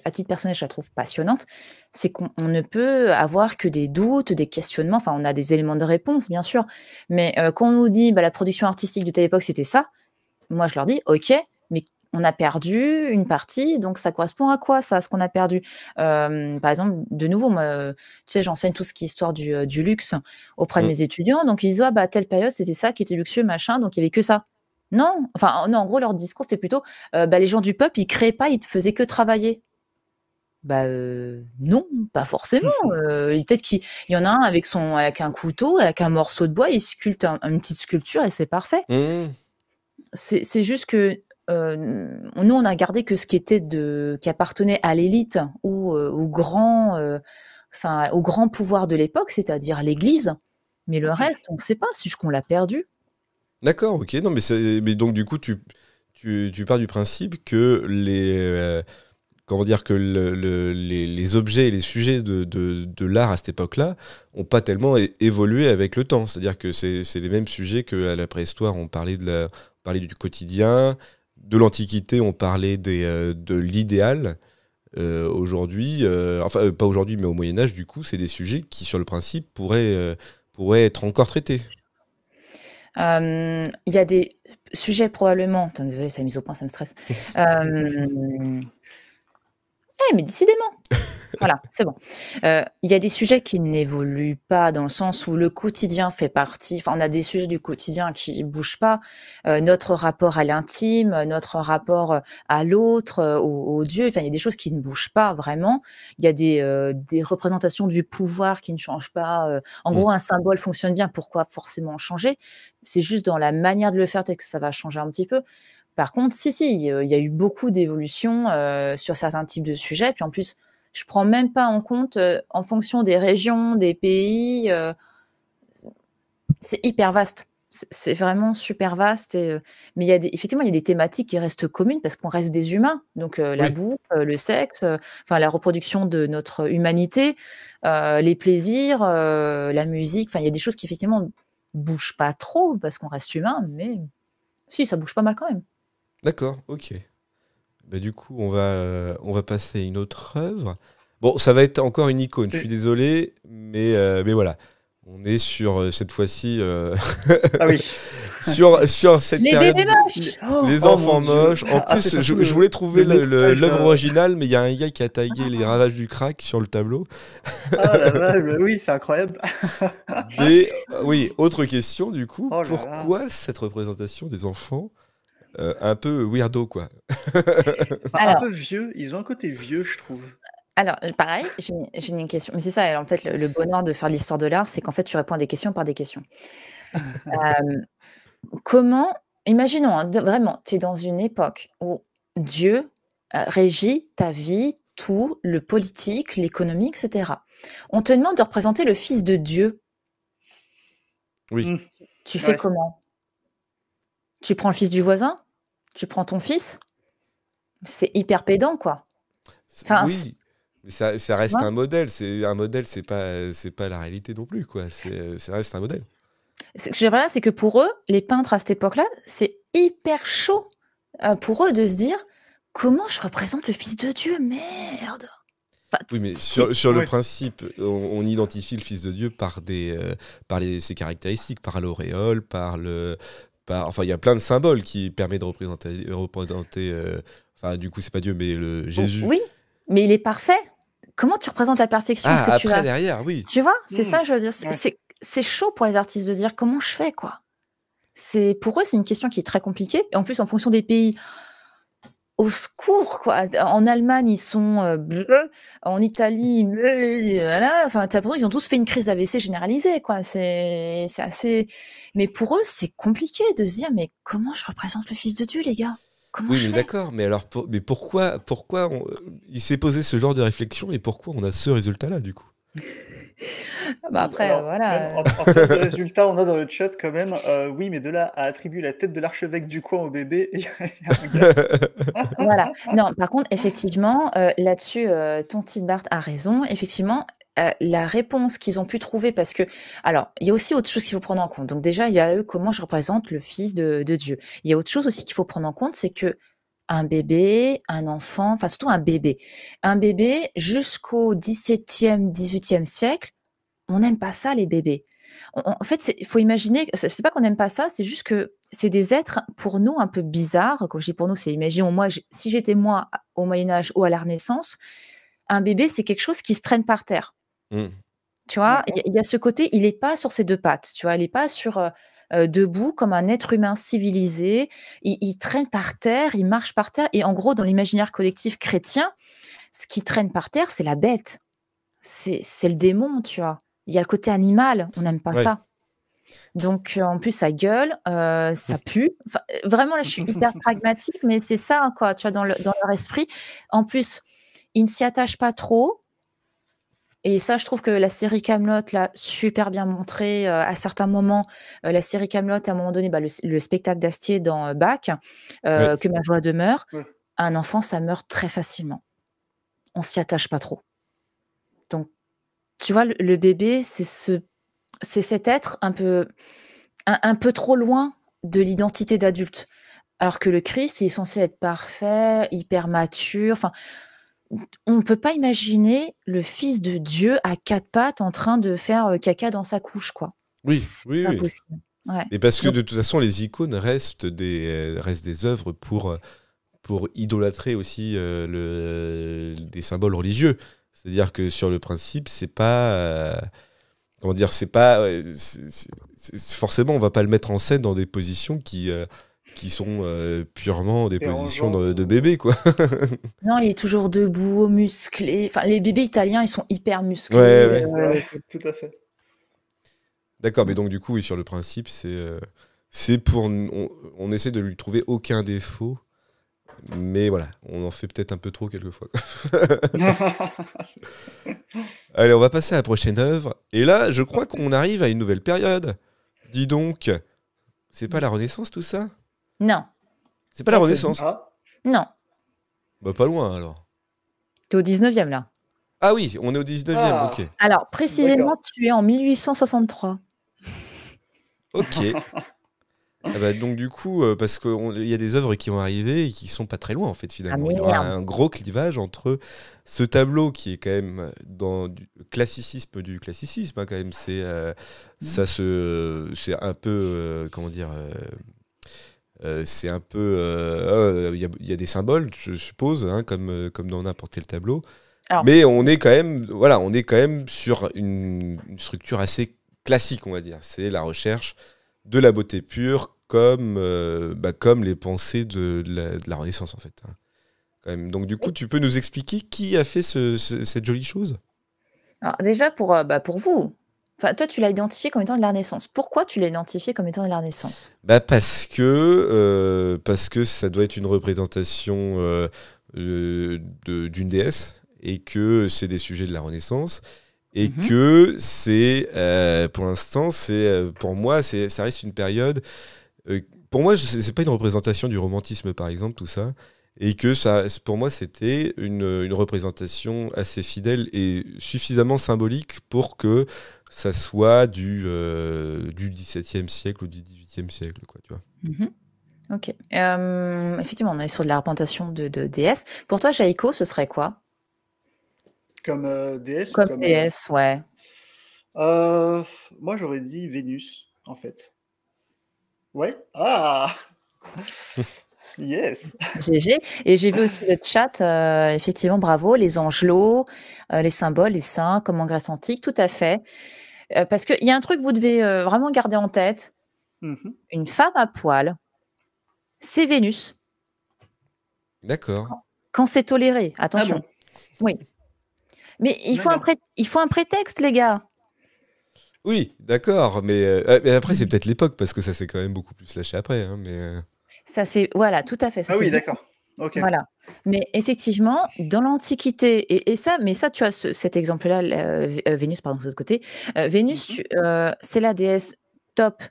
S4: à titre personnel, je la trouve passionnante. C'est qu'on ne peut avoir que des doutes, des questionnements, enfin, on a des éléments de réponse, bien sûr, mais quand on nous dit: «Bah, la production artistique de telle époque, c'était ça», moi, je leur dis: «OK, mais on a perdu une partie, donc ça correspond à quoi ça, ce qu'on a perdu?» Par exemple, de nouveau, moi, tu sais, j'enseigne tout ce qui est histoire du luxe auprès de
S1: mm,
S4: mes étudiants, donc ils disent: «Ah bah, à telle période, c'était ça qui était luxueux, machin, donc il y avait que ça». Non, enfin, non, en gros, leur discours, c'était plutôt, les gens du peuple, ils créaient pas, ils te faisaient que travailler. Bah, non, pas forcément, et peut-être qu'il y en a un avec un couteau, avec un morceau de bois, il sculpte une petite sculpture et c'est parfait.
S1: mm.
S4: C'est juste que, nous, on a gardé que ce qui appartenait à l'élite ou, au grand pouvoir de l'époque, c'est-à-dire l'Église. Mais le reste, on ne sait pas, c'est juste qu'on l'a perdu.
S1: D'accord, ok. Non, mais donc du coup, tu pars du principe que comment dire, que les objets et les sujets de l'art à cette époque-là ont pas tellement évolué avec le temps. C'est-à-dire que c'est les mêmes sujets qu'à la préhistoire, on parlait du quotidien, de l'Antiquité, on parlait de l'idéal. Aujourd'hui, pas aujourd'hui, mais au Moyen-Âge, du coup, c'est des sujets qui, sur le principe, pourraient être encore traités.
S4: Il y a des sujets probablement attends, désolée, ça mise au point, ça me stresse. Mais décidément! Voilà, c'est bon. Il y a des sujets qui n'évoluent pas dans le sens où le quotidien fait partie on a des sujets du quotidien qui bougent pas, notre rapport à l'intime, notre rapport, à l'autre, au Dieu, enfin, il y a des choses qui ne bougent pas vraiment. Il y a des représentations du pouvoir qui ne changent pas, en
S1: Mm.
S4: gros, un symbole fonctionne bien, pourquoi forcément changer? C'est juste dans la manière de le faire peut-être que ça va changer un petit peu. Par contre, si, il y a eu beaucoup d'évolutions, sur certains types de sujets. Puis en plus, je prends même pas en compte, en fonction des régions, des pays, c'est hyper vaste. C'est vraiment super vaste mais effectivement, il y a des thématiques qui restent communes parce qu'on reste des humains. Donc, la
S1: Oui,
S4: bouffe, le sexe, la reproduction de notre humanité, les plaisirs, la musique, enfin, il y a des choses qui effectivement bougent pas trop parce qu'on reste humain, mais si, ça bouge pas mal quand même.
S1: d'accord, ok. Bah, du coup, on va passer à une autre œuvre. Bon, ça va être encore une icône, je suis
S5: c'est-
S1: désolé, mais voilà. On est sur, cette fois-ci,
S5: Ah oui.
S1: sur cette
S4: Les
S1: période
S4: bébés moches!
S1: les
S5: Oh mon
S1: enfants
S5: Dieu.
S1: moches. En
S5: Ah, c'est
S1: plus,
S5: surtout
S1: je voulais trouver
S5: montage,
S1: l'œuvre originale, mais il y a un gars qui a tagué les ravages du crack sur le tableau.
S5: Ah la vache, bah oui, c'est incroyable.
S1: Mais oui, autre question, du coup,
S5: Oh là là.
S1: pourquoi cette représentation des enfants un peu weirdo, quoi?
S5: Enfin, un
S4: Alors
S5: peu vieux, ils ont un côté vieux, je trouve.
S4: alors, pareil, j'ai une question. Mais c'est ça, en fait, le bonheur de faire de l'histoire de l'art, c'est qu'en fait, tu réponds à des questions par des questions. Hem, comment imaginons, hein, vraiment, tu es dans une époque où Dieu, régit ta vie, tout, le politique, l'économie, et cetera. On te demande de représenter le fils de Dieu.
S1: Oui.
S5: Hmm,
S4: Tu fais
S5: ouais.
S4: comment? Tu prends le fils du voisin? Tu prends ton fils? C'est hyper pédant, quoi. Enfin,
S1: Oui, mais ça
S4: tu
S1: reste
S4: vois?
S1: un modèle. C'est un modèle, c'est pas la réalité non plus, quoi. Ça reste un modèle.
S4: Ce que j'aimerais dire, c'est que pour eux, les peintres à cette époque-là, c'est hyper chaud, pour eux de se dire: comment je représente le Fils de Dieu? Merde. Enfin,
S1: Oui, mais
S4: ti- ti-
S1: sur le
S5: Oui.
S1: principe, on identifie le Fils de Dieu par ses caractéristiques, par l'auréole, enfin, il y a plein de symboles qui permettent de représenter enfin, du coup, c'est pas Dieu, mais le Jésus.
S4: Oui, mais il est parfait. Comment tu représentes la perfection? Est-ce
S1: Ah,
S4: que tu
S1: après,
S4: vas...
S1: derrière, oui.
S4: Tu vois, c'est
S5: Hmm.
S4: ça, je veux dire.
S5: Ouais.
S4: C'est chaud pour les artistes de dire comment je fais, quoi. Pour eux, c'est une question qui est très compliquée. Et en plus, en fonction des pays, au secours, quoi. En Allemagne, ils sont bleus. En Italie, voilà. Enfin, t'as l'impression qu'ils ont tous fait une crise d'AVC généralisée, quoi. C'est assez. Mais pour eux, c'est compliqué de se dire, mais comment je représente le Fils de Dieu, les gars? Comment
S1: Oui,
S4: je
S1: mais
S4: fais?
S1: d'accord, mais alors, mais pourquoi il s'est posé ce genre de réflexion et pourquoi on a ce résultat-là, du coup?
S4: Bah après,
S5: Alors,
S4: voilà.
S5: même en termes de résultats, on a dans le chat quand même, oui, mais de là à attribuer la tête de l'archevêque du coin au bébé, il y a un gap.
S4: Voilà. Non, par contre, effectivement, là-dessus, Tonti Bart a raison. Effectivement, la réponse qu'ils ont pu trouver, parce que, alors, il y a aussi autre chose qu'il faut prendre en compte. Donc déjà, il y a eu comment je représente le Fils de Dieu. Il y a autre chose aussi qu'il faut prendre en compte, c'est que un bébé, un enfant, enfin surtout un bébé jusqu'au 17e, 18e siècle, on n'aime pas ça, les bébés. En fait, il faut imaginer, c'est pas qu'on n'aime pas ça, c'est juste que c'est des êtres, pour nous, un peu bizarres. Quand je dis pour nous, c'est, imaginons, moi, si j'étais moi au Moyen-Âge ou à la Renaissance, un bébé, c'est quelque chose qui se traîne par terre.
S1: Hmm.
S4: Tu vois,
S5: D'accord.
S4: il y a ce côté, il n'est pas sur ses deux pattes, tu vois, il n'est pas debout comme un être humain civilisé. Il traîne par terre, il marche par terre. Et en gros, dans l'imaginaire collectif chrétien, ce qui traîne par terre, c'est la bête. C'est le démon, tu vois. Il y a le côté animal, on n'aime pas
S1: Ouais.
S4: ça. Donc, en plus, ça gueule, ça pue. Enfin, vraiment, là, je suis hyper pragmatique, mais c'est ça, hein, quoi, tu vois, dans leur esprit. En plus, ils ne s'y attachent pas trop. Et ça, je trouve que la série Kaamelott l'a super bien montré à certains moments. La série Kaamelott, à un moment donné, bah, le spectacle d'Astier dans Bach,
S1: Ouais.
S4: Que ma joie demeure,
S5: Ouais.
S4: un enfant, ça meurt très facilement. On s'y attache pas trop. Donc, tu vois, le bébé, c'est cet être un peu trop loin de l'identité d'adulte. Alors que le Christ, il est censé être parfait, hyper mature. Enfin, on ne peut pas imaginer le Fils de Dieu à quatre pattes en train de faire caca dans sa couche, quoi.
S1: Oui,
S4: C'est
S1: oui,
S4: pas
S1: oui.
S4: possible. Ouais.
S1: Et parce que
S4: Donc,
S1: de toute façon, les icônes restent des œuvres pour idolâtrer aussi des symboles religieux. C'est-à-dire que sur le principe, c'est pas. Comment dire, c'est pas. Forcément, on va pas le mettre en scène dans des positions qui sont purement des positions
S5: Dérangeantes
S1: de
S5: ou-
S1: bébé, quoi.
S4: non, il est toujours debout, musclé. Enfin, les bébés italiens, ils sont hyper musclés.
S1: Ouais, ouais.
S5: C'est vrai, tout à fait.
S1: D'accord, mais donc du coup, oui, sur le principe, c'est pour. On essaie de lui trouver aucun défaut. Mais voilà, on en fait peut-être un peu trop quelquefois, quoi. Allez, on va passer à la prochaine œuvre. Et là, je crois qu'on arrive à une nouvelle période. Dis donc, c'est pas la Renaissance tout ça?
S4: Non,
S1: C'est pas la Renaissance?
S5: Ah,
S4: non.
S1: Bah pas loin alors.
S4: T'es au 19e, là.
S1: Ah oui, on est au 19e,
S5: Ah.
S1: ok.
S4: Alors, précisément,
S5: D'accord.
S4: tu es en 1863.
S1: Ok. Ah bah, donc du coup, parce qu'il y a des œuvres qui vont arriver et qui sont pas très loin en fait finalement.
S4: Ah,
S1: Il y aura
S4: merde.
S1: un gros clivage entre ce tableau qui est quand même dans du classicisme hein, quand même. C'est c'est un peu comment dire. C'est un peu. Il y a des symboles, je suppose, hein, comme dans n'importe quel tableau.
S4: Alors-
S1: Mais on est quand même sur une structure assez classique, on va dire. C'est la recherche de la beauté pure comme les pensées de la Renaissance, en fait. Hein, quand même. Donc, du coup, tu peux nous expliquer qui a fait cette jolie chose?
S4: Alors, déjà, pour vous, enfin, toi, tu l'as identifié comme étant de la Renaissance. Pourquoi tu l'as identifié comme étant de la Renaissance?
S1: Parce que ça doit être une représentation d'une déesse et que c'est des sujets de la Renaissance et
S4: Mhm.
S1: que c'est pour l'instant pour moi ça reste une période pour moi c'est pas une représentation du romantisme par exemple tout ça et que ça pour moi c'était une représentation assez fidèle et suffisamment symbolique pour que ça soit du XVIIe siècle ou du XVIIIe siècle quoi tu vois.
S4: Mhm. Ok. Effectivement, on est sur de la représentation de déesse. Pour toi, Jaïko, ce serait quoi?
S5: Comme déesse ou
S4: Comme
S5: comme.
S4: déesse, ouais.
S5: Moi, j'aurais dit Vénus, en fait. Ouais. Ah! Yes!
S4: GG. Et j'ai vu aussi le chat, effectivement, bravo, les angelots, les symboles, les saints, comme en Grèce antique, tout à fait. Parce qu'il y a un truc que vous devez vraiment garder en tête.
S5: Mhm.
S4: Une femme à poil, c'est Vénus.
S1: D'accord.
S4: Quand c'est toléré,
S5: Ah
S4: attention.
S5: bon?
S4: Oui. Mais il faut
S5: D'accord.
S4: il faut un prétexte, les gars.
S1: Oui, d'accord, mais après c'est peut-être l'époque parce que ça s'est quand même beaucoup plus lâché après. Hein,
S4: Ça, c'est, voilà, tout à fait. Ça,
S5: Ah
S4: c'est
S5: oui,
S4: beaucoup.
S5: d'accord. Ok.
S4: Voilà. Mais effectivement, dans l'Antiquité, et ça, mais ça, tu as cet exemple-là, Vénus, pardon, de l'autre côté. Vénus,
S5: Mhm.
S4: c'est la déesse top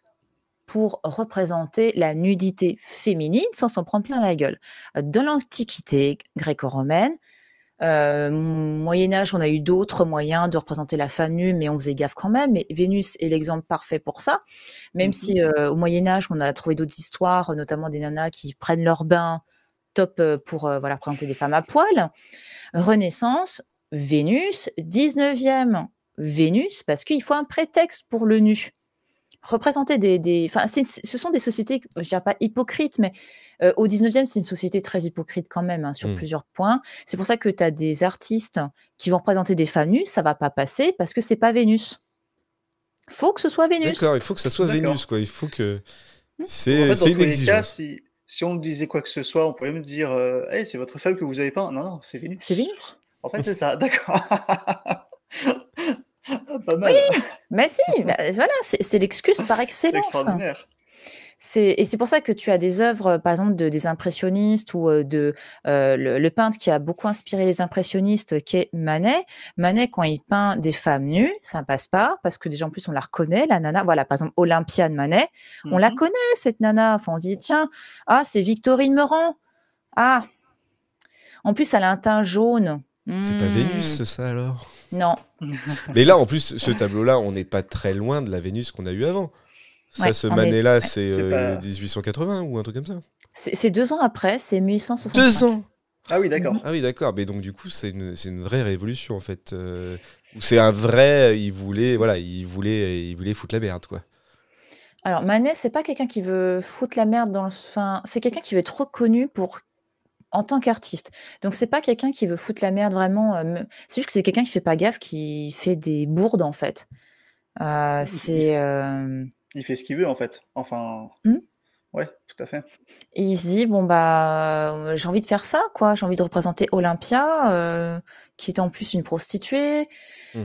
S4: pour représenter la nudité féminine sans s'en prendre plein la gueule. Dans l'Antiquité gréco-romaine, Moyen-Âge, on a eu d'autres moyens de représenter la femme nue, mais on faisait gaffe quand même. Mais Vénus est l'exemple parfait pour ça. Même si au Moyen-Âge, on a trouvé d'autres histoires, notamment des nanas qui prennent leur bain top pour voilà, représenter des femmes à poil. Renaissance, Vénus, 19e, Vénus, parce qu'il faut un prétexte pour le nu. Représenter enfin, ce sont des sociétés, je dirais pas hypocrites, mais au 19e, c'est une société très hypocrite quand même, hein, sur plusieurs points. C'est pour ça que tu as des artistes qui vont représenter des femmes nues, ça va pas passer parce que c'est pas Vénus. Faut que ce soit Vénus.
S1: D'accord, il faut que ça soit
S5: D'accord.
S1: Vénus, quoi. Il faut que.
S5: Donc, en
S1: C'est
S5: fait, dans
S1: une
S5: tous les cas,
S1: exigence.
S5: si on disait quoi que ce soit, on pourrait me dire hey, c'est votre femme que vous avez peint. Non, non, c'est Vénus.
S4: C'est Vénus.
S5: En fait, c'est ça. D'accord. Pas mal.
S4: Mais si, bah, voilà, c'est l'excuse par
S5: C'est
S4: excellence.
S5: extraordinaire.
S4: Et c'est pour ça que tu as des œuvres, par exemple, des impressionnistes ou le peintre qui a beaucoup inspiré les impressionnistes, qui est Manet. Manet, quand il peint des femmes nues, ça ne passe pas parce que déjà en plus on la reconnaît, la nana. Voilà, par exemple, Olympia de Manet, on la connaît cette nana. Enfin, on se dit tiens, ah c'est Victorine Meurent. Ah, en plus elle a un teint jaune.
S1: C'est pas Vénus, ça alors?
S4: Non.
S1: Mais là, en plus, ce tableau-là, on n'est pas très loin de la Vénus qu'on a eue avant. Ça,
S4: Ouais,
S1: ce
S4: on est-
S1: Manet-là,
S4: ouais.
S1: c'est
S5: C'est pas-
S1: 1880 ou un truc comme ça.
S4: C'est 2 ans après, c'est 1865.
S1: 2 ans!
S5: Ah oui, d'accord.
S1: Ah oui, d'accord. Mais donc, du coup, c'est une vraie révolution, en fait. Où c'est un vrai. Il voulait foutre la merde, quoi.
S4: Alors, Manet, c'est pas quelqu'un qui veut foutre la merde dans le. Enfin, c'est quelqu'un qui veut être reconnu en tant qu'artiste. Donc, c'est pas quelqu'un qui veut foutre la merde vraiment. C'est juste que c'est quelqu'un qui fait pas gaffe, qui fait des bourdes, en fait. C'est.
S5: Il fait ce qu'il veut, en fait. Enfin. Ouais, tout à fait.
S4: Et il se dit, bon, bah, j'ai envie de faire ça, quoi. J'ai envie de représenter Olympia, qui est en plus une prostituée.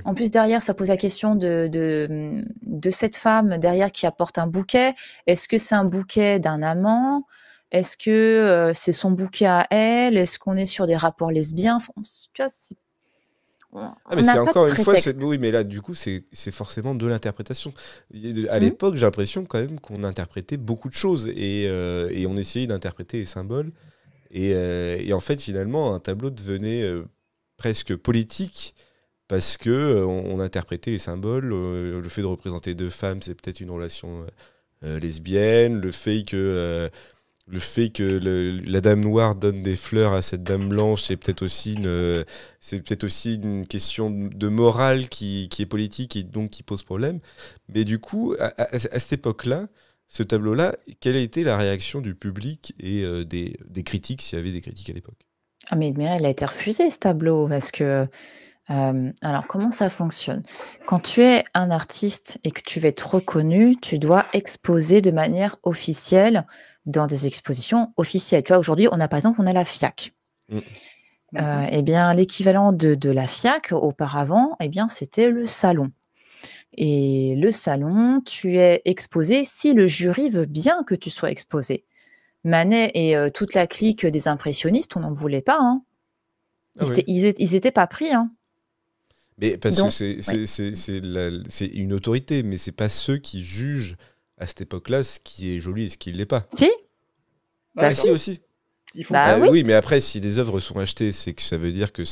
S4: En plus, derrière, ça pose la question de cette femme, derrière, qui apporte un bouquet. Est-ce que c'est un bouquet d'un amant? Est-ce que c'est son bouquet à elle? Est-ce qu'on est sur des rapports lesbiens? Enfin, tu vois,
S1: Ah, mais c'est encore une fois, oui, mais là, du coup, c'est forcément de l'interprétation. À l'époque, j'ai l'impression quand même qu'on interprétait beaucoup de choses et on essayait d'interpréter les symboles. Et en fait, finalement, un tableau devenait presque politique parce que on interprétait les symboles. Le fait de représenter deux femmes, c'est peut-être une relation lesbienne. Le fait que la dame noire donne des fleurs à cette dame blanche, c'est peut-être aussi une question de morale qui est politique et donc qui pose problème. Mais du coup, à cette époque-là, ce tableau-là, quelle a été la réaction du public et des critiques, s'il y avait des critiques à l'époque?
S4: Ah mais il a été refusé ce tableau parce que alors comment ça fonctionne? Quand tu es un artiste et que tu veux être reconnu, tu dois exposer de manière officielle dans des expositions officielles. Tu vois, aujourd'hui, on a par exemple, on a la FIAC. Eh bien, l'équivalent de la FIAC auparavant, eh bien, c'était le salon. Et le salon, tu es exposé si le jury veut bien que tu sois exposé. Manet et toute la clique des impressionnistes, on n'en voulait pas. Hein. Ils étaient pas pris. Hein.
S1: Mais parce que c'est une autorité, mais c'est pas ceux qui jugent à cette époque-là ce qui est joli et ce qui ne l'est pas.
S4: Si.
S1: Bah si aussi.
S4: Oui,
S1: mais après, si des œuvres sont achetées, c'est que ça veut dire qu'il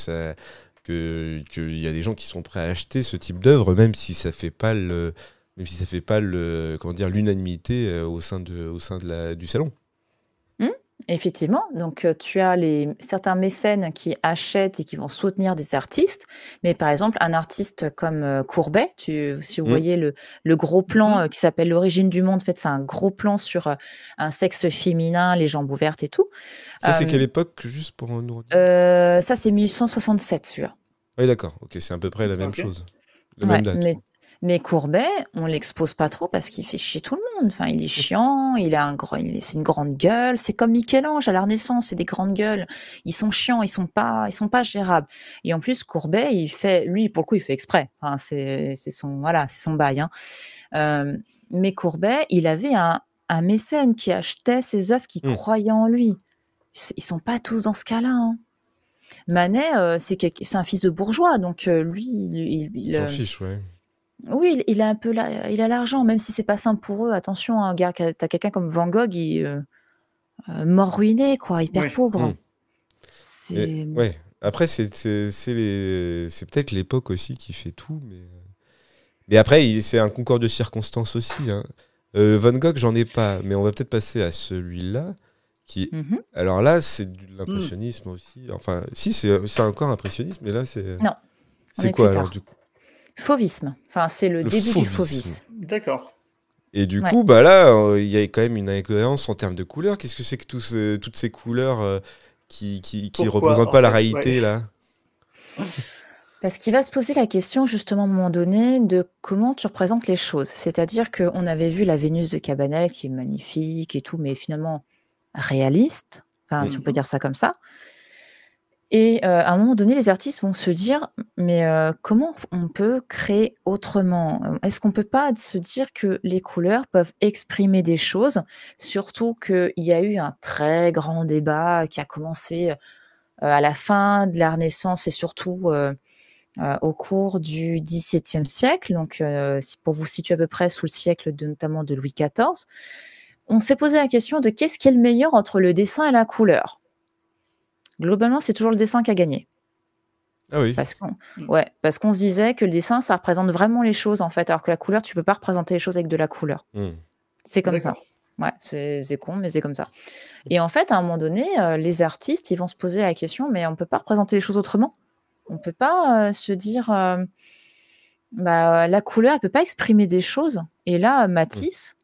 S1: y a des gens qui sont prêts à acheter ce type d'œuvre, même si ça fait pas l'unanimité au sein du salon.
S4: Effectivement, donc tu as certains mécènes qui achètent et qui vont soutenir des artistes, mais par exemple, un artiste comme Courbet, si vous
S1: Hmm.
S4: voyez le gros plan
S5: Mhm.
S4: qui s'appelle L'origine du monde, en fait, c'est un gros plan sur un sexe féminin, les jambes ouvertes et tout.
S1: Ça, c'est
S4: Euh,
S1: quelle époque, juste pour nous redire?
S4: Ça, c'est 1867, celui-là.
S1: Oui, d'accord. Ok, c'est à peu près la même
S5: Ok.
S1: chose. La
S4: Ouais,
S1: même date.
S4: mais Courbet, on l'expose pas trop parce qu'il fait chier tout le monde. Enfin, il est chiant, c'est une grande gueule. C'est comme Michel-Ange à la Renaissance, c'est des grandes gueules. Ils sont chiants, ils sont pas gérables. Et en plus, Courbet, lui, pour le coup, il fait exprès. Enfin, c'est son bail, hein. Mais Courbet, il avait un mécène qui achetait ses œuvres, qui
S1: Hmm.
S4: croyait en lui. Ils sont pas tous dans ce cas-là, hein. Manet, c'est un fils de bourgeois, donc lui,
S1: Il s'en fiche, ouais.
S4: oui, il a un peu il a l'argent, même si c'est pas simple pour eux. Attention, hein, gars, t'as quelqu'un comme Van Gogh, mort ruiné, quoi, hyper
S5: Oui.
S4: pauvre.
S1: Hmm.
S4: C'est
S1: Ouais. Après, c'est peut-être l'époque aussi qui fait tout, mais après, c'est un concours de circonstances aussi, hein. Van Gogh, j'en ai pas, mais on va peut-être passer à celui-là, qui...
S4: Mhm.
S1: Alors là, c'est de l'impressionnisme aussi. Enfin, si, c'est encore impressionnisme, mais là, c'est...
S4: Non, on
S1: C'est
S4: est
S1: quoi
S4: plus
S1: alors,
S4: tard.
S1: du coup?
S4: Fauvisme. Enfin, c'est le
S1: Le
S4: début du
S1: fauvisme.
S4: fauvisme.
S5: D'accord.
S1: Et du
S4: Ouais.
S1: coup, bah là, il y a quand même une incohérence en termes de couleurs. Qu'est-ce que c'est que toutes ces couleurs qui
S5: Pourquoi,
S1: représentent
S5: en
S1: pas la
S5: fait,
S1: réalité,
S5: ouais.
S1: là?
S4: Parce qu'il va se poser la question, justement, à un moment donné, de comment tu représentes les choses. C'est-à-dire qu'on avait vu la Vénus de Cabanel, qui est magnifique et tout, mais finalement réaliste, enfin, si on peut
S5: Mhm.
S4: dire ça comme ça. Et à un moment donné, les artistes vont se dire, mais comment on peut créer autrement? Est-ce qu'on peut pas se dire que les couleurs peuvent exprimer des choses? Surtout qu'il y a eu un très grand débat qui a commencé à la fin de la Renaissance et surtout au cours du XVIIe siècle, donc pour vous situer à peu près sous le siècle notamment de Louis XIV. On s'est posé la question de qu'est-ce qui est le meilleur entre le dessin et la couleur? Globalement, c'est toujours le dessin qui a gagné.
S1: Ah oui.
S4: Parce qu'on se disait que le dessin, ça représente vraiment les choses, en fait, alors que la couleur, tu peux pas représenter les choses avec de la couleur.
S1: Hmm.
S4: C'est comme ça.
S5: D'accord.
S4: Ouais, c'est con, mais c'est comme ça. Et en fait, à un moment donné, les artistes, ils vont se poser la question, mais on peut pas représenter les choses autrement? On peut pas se dire, la couleur, elle peut pas exprimer des choses. Et là, Matisse,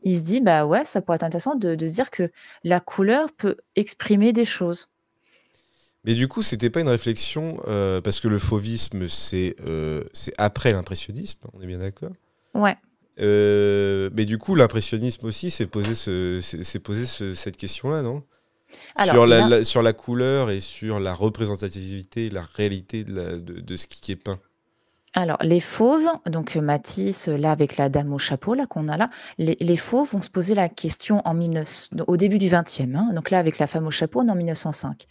S4: il se dit, bah ouais, ça pourrait être intéressant de se dire que la couleur peut exprimer des choses.
S1: Mais du coup, c'était pas une réflexion, parce que le fauvisme, c'est après l'impressionnisme, on est bien d'accord?
S4: Ouais.
S1: Mais du coup, l'impressionnisme aussi s'est posé cette question-là, non?
S4: Alors,
S1: Sur la couleur et sur la représentativité, la réalité de ce qui est peint.
S4: Alors, les fauves, donc Matisse, là, avec la dame au chapeau, là, qu'on a là, les fauves vont se poser la question au début du XXe, hein, donc là, avec la femme au chapeau, on est en 1905.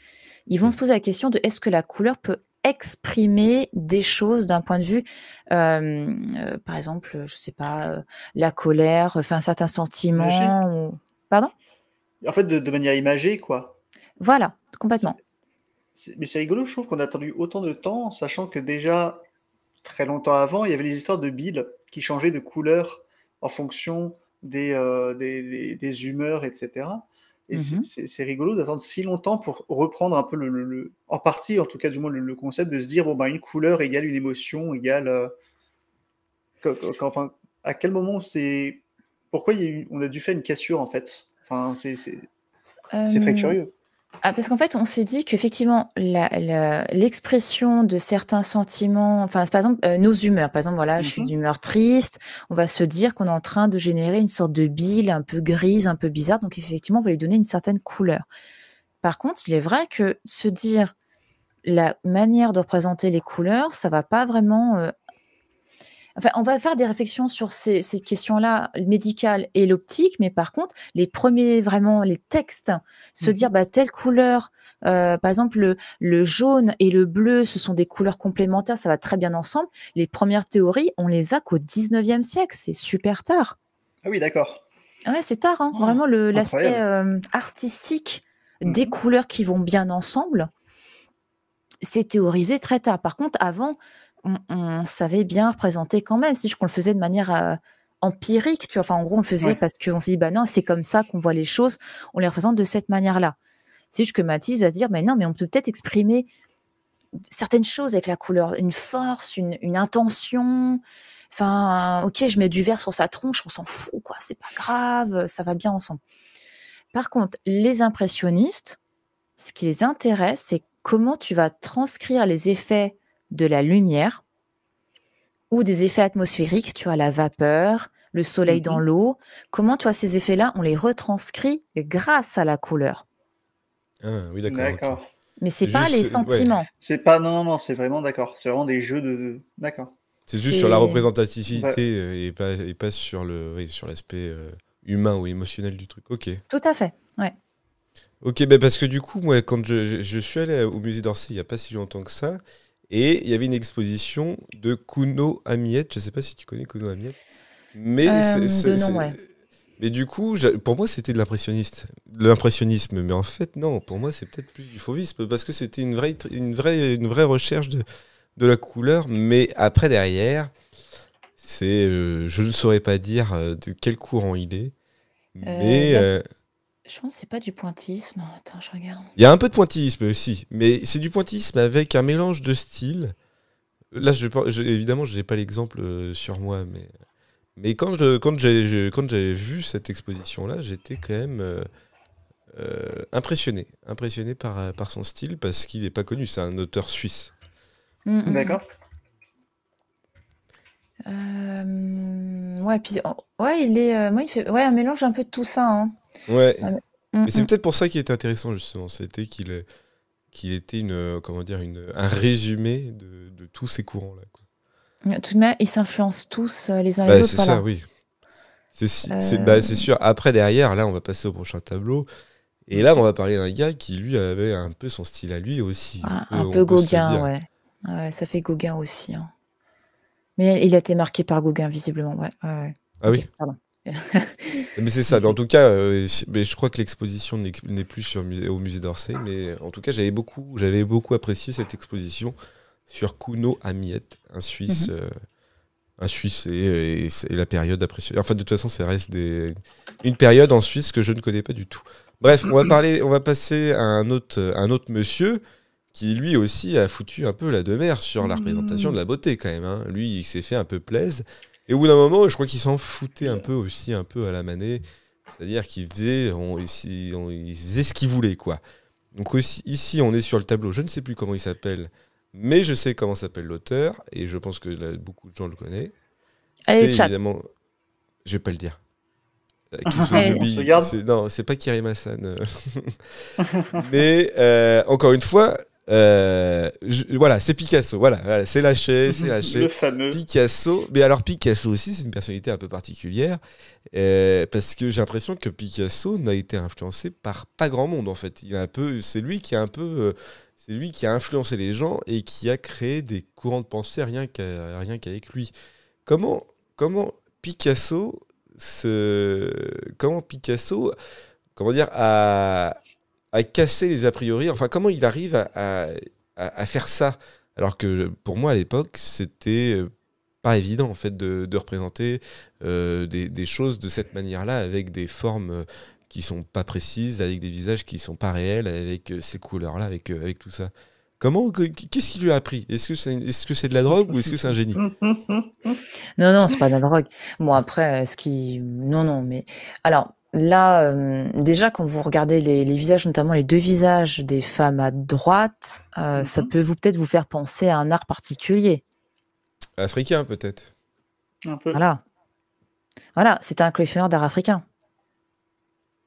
S4: Ils vont se poser la question de est-ce que la couleur peut exprimer des choses d'un point de vue, par exemple, je sais pas, la colère, un certain
S5: Imagé.
S4: sentiment, Pardon?
S5: En fait, de manière imagée, quoi.
S4: Voilà, complètement.
S5: Mais c'est rigolo, je trouve qu'on a attendu autant de temps, sachant que déjà, très longtemps avant, il y avait les histoires de billes qui changeaient de couleur en fonction des humeurs, etc. Et
S4: Mhm.
S5: c'est rigolo d'attendre si longtemps pour reprendre un peu en partie, en tout cas du moins le concept de se dire, bon, bah, une couleur égale une émotion, égale... enfin, à quel moment c'est... Pourquoi on a dû faire une cassure, en fait? Enfin, c'est très
S4: Euh,
S5: curieux.
S4: Parce qu'en fait, on s'est dit qu'effectivement, l'expression de certains sentiments, enfin, par exemple, nos humeurs, par exemple, voilà, je suis d'humeur triste, on va se dire qu'on est en train de générer une sorte de bile un peu grise, un peu bizarre, donc effectivement, on va lui donner une certaine couleur. Par contre, il est vrai que se dire la manière de représenter les couleurs, ça va pas vraiment... Enfin, on va faire des réflexions sur ces questions-là, médicales et l'optique, mais par contre, les textes, se dire, telle couleur, par exemple, le jaune et le bleu, ce sont des couleurs complémentaires, ça va très bien ensemble. Les premières théories, on les a qu'au 19e siècle, c'est super tard.
S5: Ah oui, d'accord.
S4: Ouais, c'est tard, hein. Vraiment, l'aspect
S5: Incroyable.
S4: artistique des couleurs qui vont bien ensemble, c'est théorisé très tard. Par contre, avant, on savait bien représenter quand même, si qu'on le faisait de manière empirique, tu vois. Enfin, en gros, on le faisait
S5: Ouais.
S4: parce qu'on s'est dit, bah non, c'est comme ça qu'on voit les choses, on les représente de cette manière-là. C'est juste que Matisse va se dire, mais non, mais on peut peut-être exprimer certaines choses avec la couleur, une force, une intention. Enfin, ok, je mets du vert sur sa tronche, on s'en fout, quoi, c'est pas grave, ça va bien ensemble. Par contre, les impressionnistes, ce qui les intéresse, c'est comment tu vas transcrire les effets de la lumière ou des effets atmosphériques, tu vois, la vapeur, le soleil dans
S5: Mhm.
S4: l'eau. Comment, tu vois, ces effets-là, on les retranscrit grâce à la couleur.
S1: Ah, oui, d'accord, ok.
S4: Mais c'est
S1: C'est
S4: pas les
S1: juste, ouais.
S4: sentiments.
S5: C'est pas, non, c'est vraiment d'accord. C'est vraiment des jeux d'accord.
S1: C'est juste sur la
S4: C'est
S1: représentativité et pas sur sur l'aspect humain ou émotionnel du truc. Ok.
S4: tout à fait. Ouais.
S1: Ok, bah parce que du coup, moi, quand je suis allé au musée d'Orsay il n'y a pas si longtemps que ça, et il y avait une exposition de Kuno Amiette. Je sais pas si tu connais Kuno Amiette, mais
S4: De nom, ouais.
S1: mais du coup, pour moi, c'était de l'impressionnisme. Mais en fait, non, pour moi, c'est peut-être plus du fauvisme, parce que c'était une vraie recherche de la couleur. Mais après, derrière, je ne saurais pas dire de quel courant il est. Mais
S4: Je pense que c'est pas du pointillisme. Attends, je regarde.
S1: il y a un peu de pointillisme aussi. Mais c'est du pointillisme avec un mélange de styles. Là, évidemment, je n'ai pas l'exemple sur moi, mais quand j'ai vu cette exposition-là, j'étais quand même impressionné par son style, parce qu'il n'est pas connu, c'est un auteur suisse.
S5: D'accord.
S4: Ouais, puis ouais, moi, il fait un mélange un peu de tout ça. Hein.
S1: Ouais,
S4: Mm,
S1: mais c'est
S4: mm.
S1: peut-être pour ça qu'il était intéressant, justement, c'était qu'il était comment dire, un résumé de tous ces courants-là, quoi.
S4: Tout de même, ils s'influencent tous les uns les
S1: Bah,
S4: autres.
S1: c'est
S4: Voilà.
S1: ça, oui. C'est sûr. Après, derrière, là, on va passer au prochain tableau. Et là, on va parler d'un gars qui, lui, avait un peu son style à lui aussi.
S4: Un
S1: On
S4: peu
S1: peut se le
S4: Gauguin,
S1: dire.
S4: ouais. Ouais, ça fait Gauguin aussi. Hein. Mais il a été marqué par Gauguin, visiblement. Ouais.
S1: Ah
S4: Ok,
S1: oui.
S4: pardon.
S1: Mais c'est ça. Mais en tout cas, mais je crois que l'exposition n'est plus au musée d'Orsay. Mais en tout cas, j'avais beaucoup apprécié cette exposition sur Kuno Amiette, un Suisse. Un Suisse et la période appréciée. Enfin, de toute façon, ça reste une période en Suisse que je ne connais pas du tout. Bref, on va passer à un autre monsieur qui, lui aussi, a foutu un peu la demeure sur la représentation de la beauté, quand même. Hein. Lui, il s'est fait un peu plaise. Et au bout d'un moment, je crois qu'il s'en foutait un peu aussi, un peu à la Manet. C'est-à-dire qu'il faisait, il faisait ce qu'il voulait, quoi. Donc ici, on est sur le tableau. Je ne sais plus comment il s'appelle, mais je sais comment s'appelle l'auteur, et je pense que là, beaucoup de gens le connaissent.
S4: Allez,
S1: C'est
S4: le chat.
S1: évidemment... Je vais pas le dire.
S5: On se garde.
S1: Non, c'est pas Karim Hassan. Mais encore une fois, voilà, c'est Picasso. Voilà, c'est lâché.
S5: Le fameux.
S1: Picasso. Mais alors Picasso aussi, c'est une personnalité un peu particulière, parce que j'ai l'impression que Picasso n'a été influencé par pas grand monde en fait. C'est lui qui a influencé les gens et qui a créé des courants de pensée rien qu'avec lui. Comment Picasso comment dire, à casser les a priori, enfin comment il arrive à faire ça, alors que pour moi à l'époque c'était pas évident en fait de représenter des choses de cette manière-là, avec des formes qui sont pas précises, avec des visages qui sont pas réels, avec ces couleurs-là, avec tout ça. Qu'est-ce qu'il lui a appris? Est-ce que c'est de la drogue ou est-ce que c'est un génie?
S4: Non, c'est pas de la drogue. Bon, après, non, mais... Alors, là, déjà, quand vous regardez les visages, notamment les deux visages des femmes à droite, ça peut peut-être vous faire penser à un art particulier.
S1: Africain, peut-être.
S5: Un peu.
S4: Voilà, c'était un collectionneur d'art africain.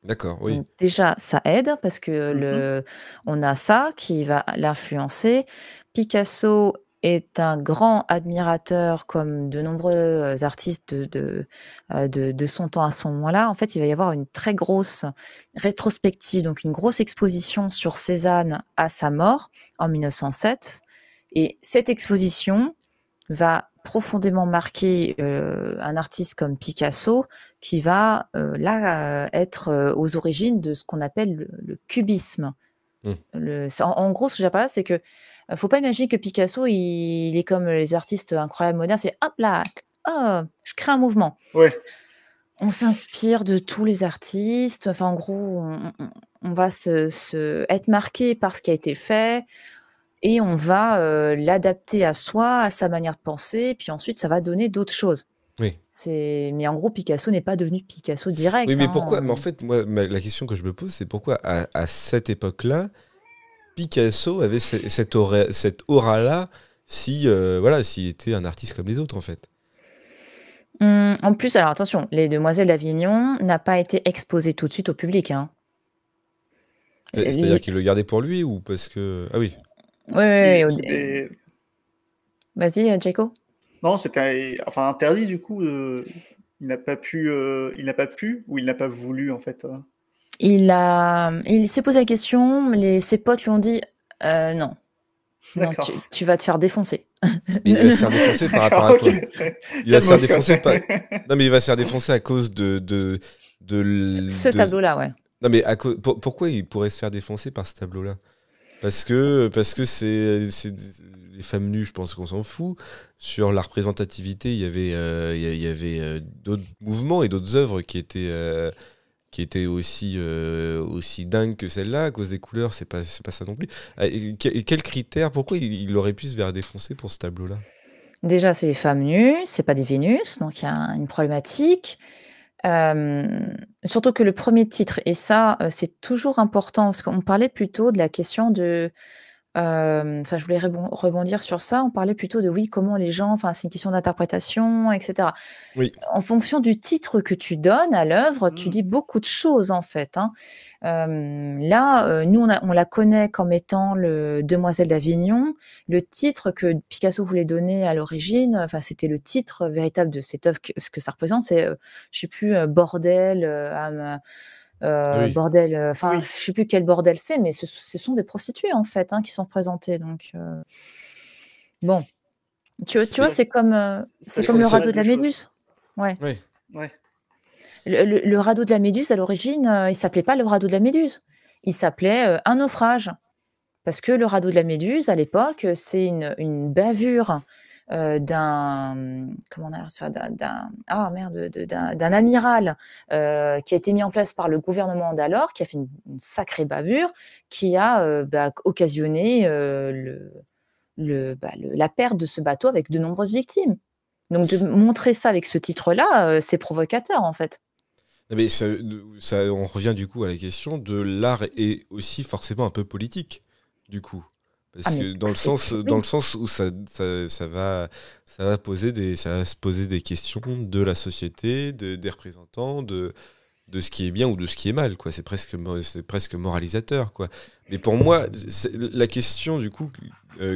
S1: D'accord, oui.
S4: Donc, déjà, ça aide parce que on a ça qui va l'influencer. Picasso est un grand admirateur, comme de nombreux artistes de son temps à ce moment-là. En fait, il va y avoir une très grosse rétrospective, donc une grosse exposition sur Cézanne à sa mort en 1907. Et cette exposition va profondément marquer un artiste comme Picasso, qui va être aux origines de ce qu'on appelle le cubisme. En gros, ce que j'appelle, c'est que faut pas imaginer que Picasso, il est comme les artistes incroyables modernes, c'est hop là, oh, je crée un mouvement.
S5: Ouais.
S4: On s'inspire de tous les artistes. Enfin, en gros, on va être marqué par ce qui a été fait et on va l'adapter à soi, à sa manière de penser. Puis ensuite, ça va donner d'autres choses.
S1: Oui.
S4: Mais en gros, Picasso n'est pas devenu Picasso
S1: Oui,
S4: direct.
S1: mais pourquoi? Mais en fait, moi, la question que je me pose, c'est pourquoi à cette époque-là, Picasso avait cette aura-là, voilà, s'il était un artiste comme les autres, en fait.
S4: En plus, alors attention, Les Demoiselles d'Avignon n'a pas été exposé tout de suite au public. Hein.
S1: C'est-à-dire qu'il le gardait pour lui ou parce que... Ah oui.
S4: Oui.
S5: C'était-
S4: Vas-y, Jaco.
S5: Non, c'était enfin interdit du coup. Il n'a pas pu, ou il n'a pas voulu en fait.
S4: Il s'est posé la question, ses potes lui ont dit non, non,
S5: D'accord.
S4: tu vas te faire défoncer.
S1: Il va se faire défoncer par rapport à quoi? Il va se faire défoncer par... Non, mais il va se faire défoncer à cause de
S4: Ce tableau-là, ouais.
S1: Non, mais pourquoi il pourrait se faire défoncer par ce tableau-là? Parce que c'est les femmes nues, je pense qu'on s'en fout. Sur la représentativité, il y avait d'autres mouvements et d'autres œuvres qui étaient aussi dingues que celle-là. À cause des couleurs, c'est pas ça non plus. Quel critère? Pourquoi il aurait pu se faire défoncer pour ce tableau-là?
S4: Déjà, c'est les femmes nues, c'est pas des Vénus, donc il y a une problématique. Surtout que le premier titre, et ça, c'est toujours important, parce qu'on parlait plutôt de la question de... Enfin, je voulais rebondir sur ça. On parlait plutôt de oui, comment les gens... Enfin, c'est une question d'interprétation, etc.
S1: Oui.
S4: En fonction du titre que tu donnes à l'œuvre, tu dis beaucoup de choses, en fait. Hein. Là, nous, on la connaît comme étant le Demoiselle d'Avignon. Le titre que Picasso voulait donner à l'origine, enfin, c'était le titre véritable de cette œuvre. Ce que ça représente, c'est, je sais plus, bordel,
S1: Oui.
S4: bordel, enfin,
S5: Oui.
S4: je sais plus quel bordel c'est, mais ce sont des prostituées, en fait, hein, qui sont représentées. Donc, bon. Tu vois, c'est comme le radeau de la Méduse. Ouais.
S1: Oui.
S5: Ouais.
S4: Le radeau de la Méduse, à l'origine, il s'appelait pas le radeau de la Méduse. Il s'appelait un naufrage. Parce que le radeau de la Méduse, à l'époque, c'est une bavure comment on appelle ça, d'un amiral qui a été mis en place par le gouvernement d'alors, qui a fait une sacrée bavure, qui a occasionné la perte de ce bateau avec de nombreuses victimes. Donc de montrer ça avec ce titre-là, c'est provocateur en fait.
S1: Mais on revient du coup à la question de l'art est aussi forcément un peu politique, du coup. Parce que dans le sens où ça va se poser des questions de la société, des représentants, de ce qui est bien ou de ce qui est mal, quoi. C'est presque moralisateur, quoi. Mais pour moi, la question, du coup,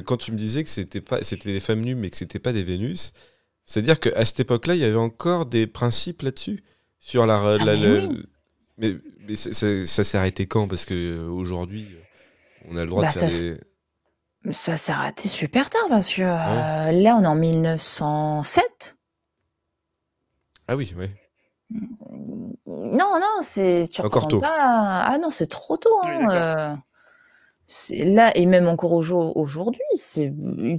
S1: quand tu me disais que c'était des femmes nues, mais que c'était pas des Vénus, c'est-à-dire qu'à cette époque-là, il y avait encore des principes là-dessus sur mais ça s'est arrêté quand? Parce que aujourd'hui, on a le droit de faire des...
S4: Ça s'est arrêté super tard parce que là, on est en 1907.
S1: Ah oui, ouais.
S4: Non, tu
S1: encore
S4: représentes
S1: tôt.
S4: pas. Ah non, c'est trop tôt. Hein. C'est là, et même encore aujourd'hui,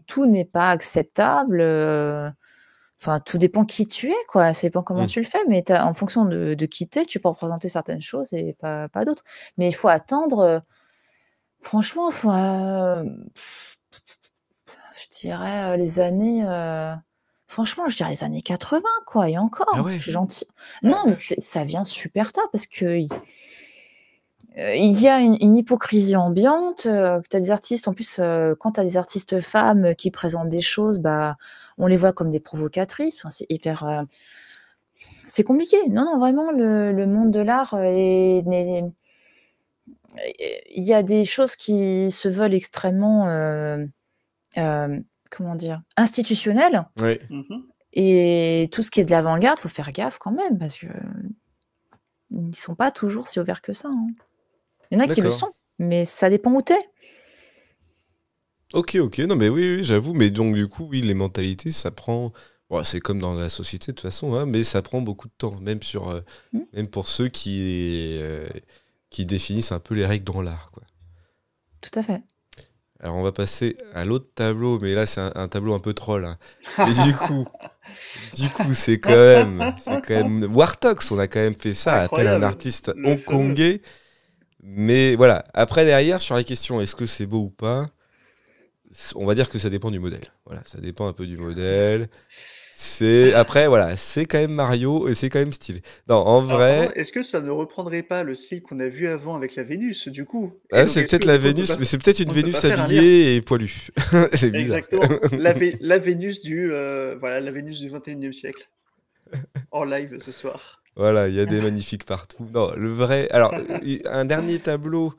S4: tout n'est pas acceptable. Enfin, tout dépend qui tu es, quoi. Ça dépend comment tu le fais, mais en fonction de qui t'es, tu peux représenter certaines choses et pas d'autres. Mais il faut attendre. Franchement, je dirais les années. Franchement, je dirais les années 80, quoi. Et encore,
S1: Ah ouais.
S4: je suis gentille. Non, mais ça vient super tard parce que il y a une hypocrisie ambiante. Que tu as des artistes, en plus, quand tu as des artistes femmes qui présentent des choses, on les voit comme des provocatrices. Enfin, c'est hyper. C'est compliqué. Non, vraiment, le monde de l'art il y a des choses qui se veulent extrêmement, comment dire, institutionnelles.
S1: Ouais.
S4: Et tout ce qui est de l'avant-garde, faut faire gaffe quand même, parce que ils sont pas toujours si ouverts que ça. Hein. Il y en a qui le sont, mais ça dépend où t'es.
S1: Ok, non mais oui, j'avoue, mais donc du coup, oui, les mentalités, ça prend... Bon, c'est comme dans la société de toute façon, hein, mais ça prend beaucoup de temps, même pour ceux qui définissent un peu les règles dans l'art, quoi.
S4: Tout à fait.
S1: Alors on va passer à l'autre tableau, mais là c'est un tableau un peu troll. Hein. Et du coup, Du coup, c'est quand même Wartox, on a quand même fait ça, appelle un
S5: Incroyable.
S1: artiste
S5: Le fameux.
S1: hongkongais. Mais voilà, après derrière, sur la question, est-ce que c'est beau ou pas, on va dire que ça dépend du modèle. Voilà, ça dépend un peu du modèle. Après, voilà, c'est quand même Mario et c'est quand même stylé. Non, en
S5: Alors, pardon,
S1: vrai,
S5: est-ce que ça ne reprendrait pas le style qu'on a vu avant avec la Vénus, du coup? Et donc,
S1: c'est
S5: est-ce
S1: peut-être
S5: que
S1: la
S5: on peut
S1: Vénus,
S5: pas,
S1: mais c'est peut-être une
S5: on ne peut
S1: Vénus
S5: pas faire un lien?
S1: habillée et poilue. C'est bizarre.
S5: Exactement. La Vénus voilà, la Vénus du 21e siècle. En live ce soir.
S1: Voilà, il y a des magnifiques partout. Non, le vrai. Alors, un dernier tableau.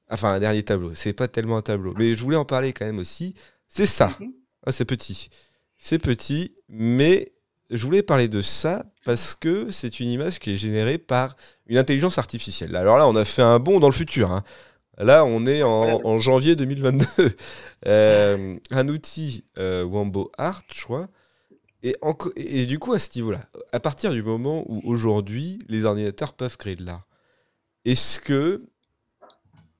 S1: Enfin, un dernier tableau. C'est pas tellement un tableau, mais je voulais en parler quand même aussi. C'est ça.
S5: Mhm.
S1: Ah, c'est petit. C'est petit, mais je voulais parler de ça parce que c'est une image qui est générée par une intelligence artificielle. Alors là, on a fait un bond dans le futur, hein. Là, on est
S5: Incroyable.
S1: en janvier 2022. Un outil Wombo Art, je crois. Et du coup, à ce niveau-là, à partir du moment où aujourd'hui, les ordinateurs peuvent créer de l'art, est-ce que,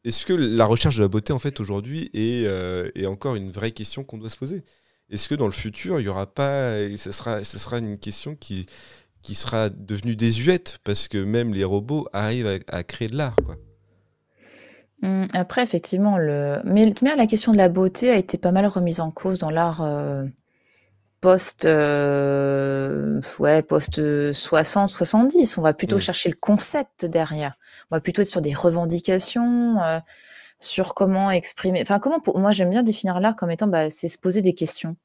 S1: est-ce que la recherche de la beauté, en fait, aujourd'hui, est encore une vraie question qu'on doit se poser? Est-ce que dans le futur, il y aura pas, ça sera une question qui sera devenue désuète parce que même les robots arrivent à créer de l'art, quoi.
S4: Après, effectivement, mais la question de la beauté a été pas mal remise en cause dans l'art post 60-70. On va plutôt
S1: Mm.
S4: chercher le concept derrière. On va plutôt être sur des revendications, sur comment exprimer. Enfin, moi, j'aime bien définir l'art comme étant, c'est se poser des questions.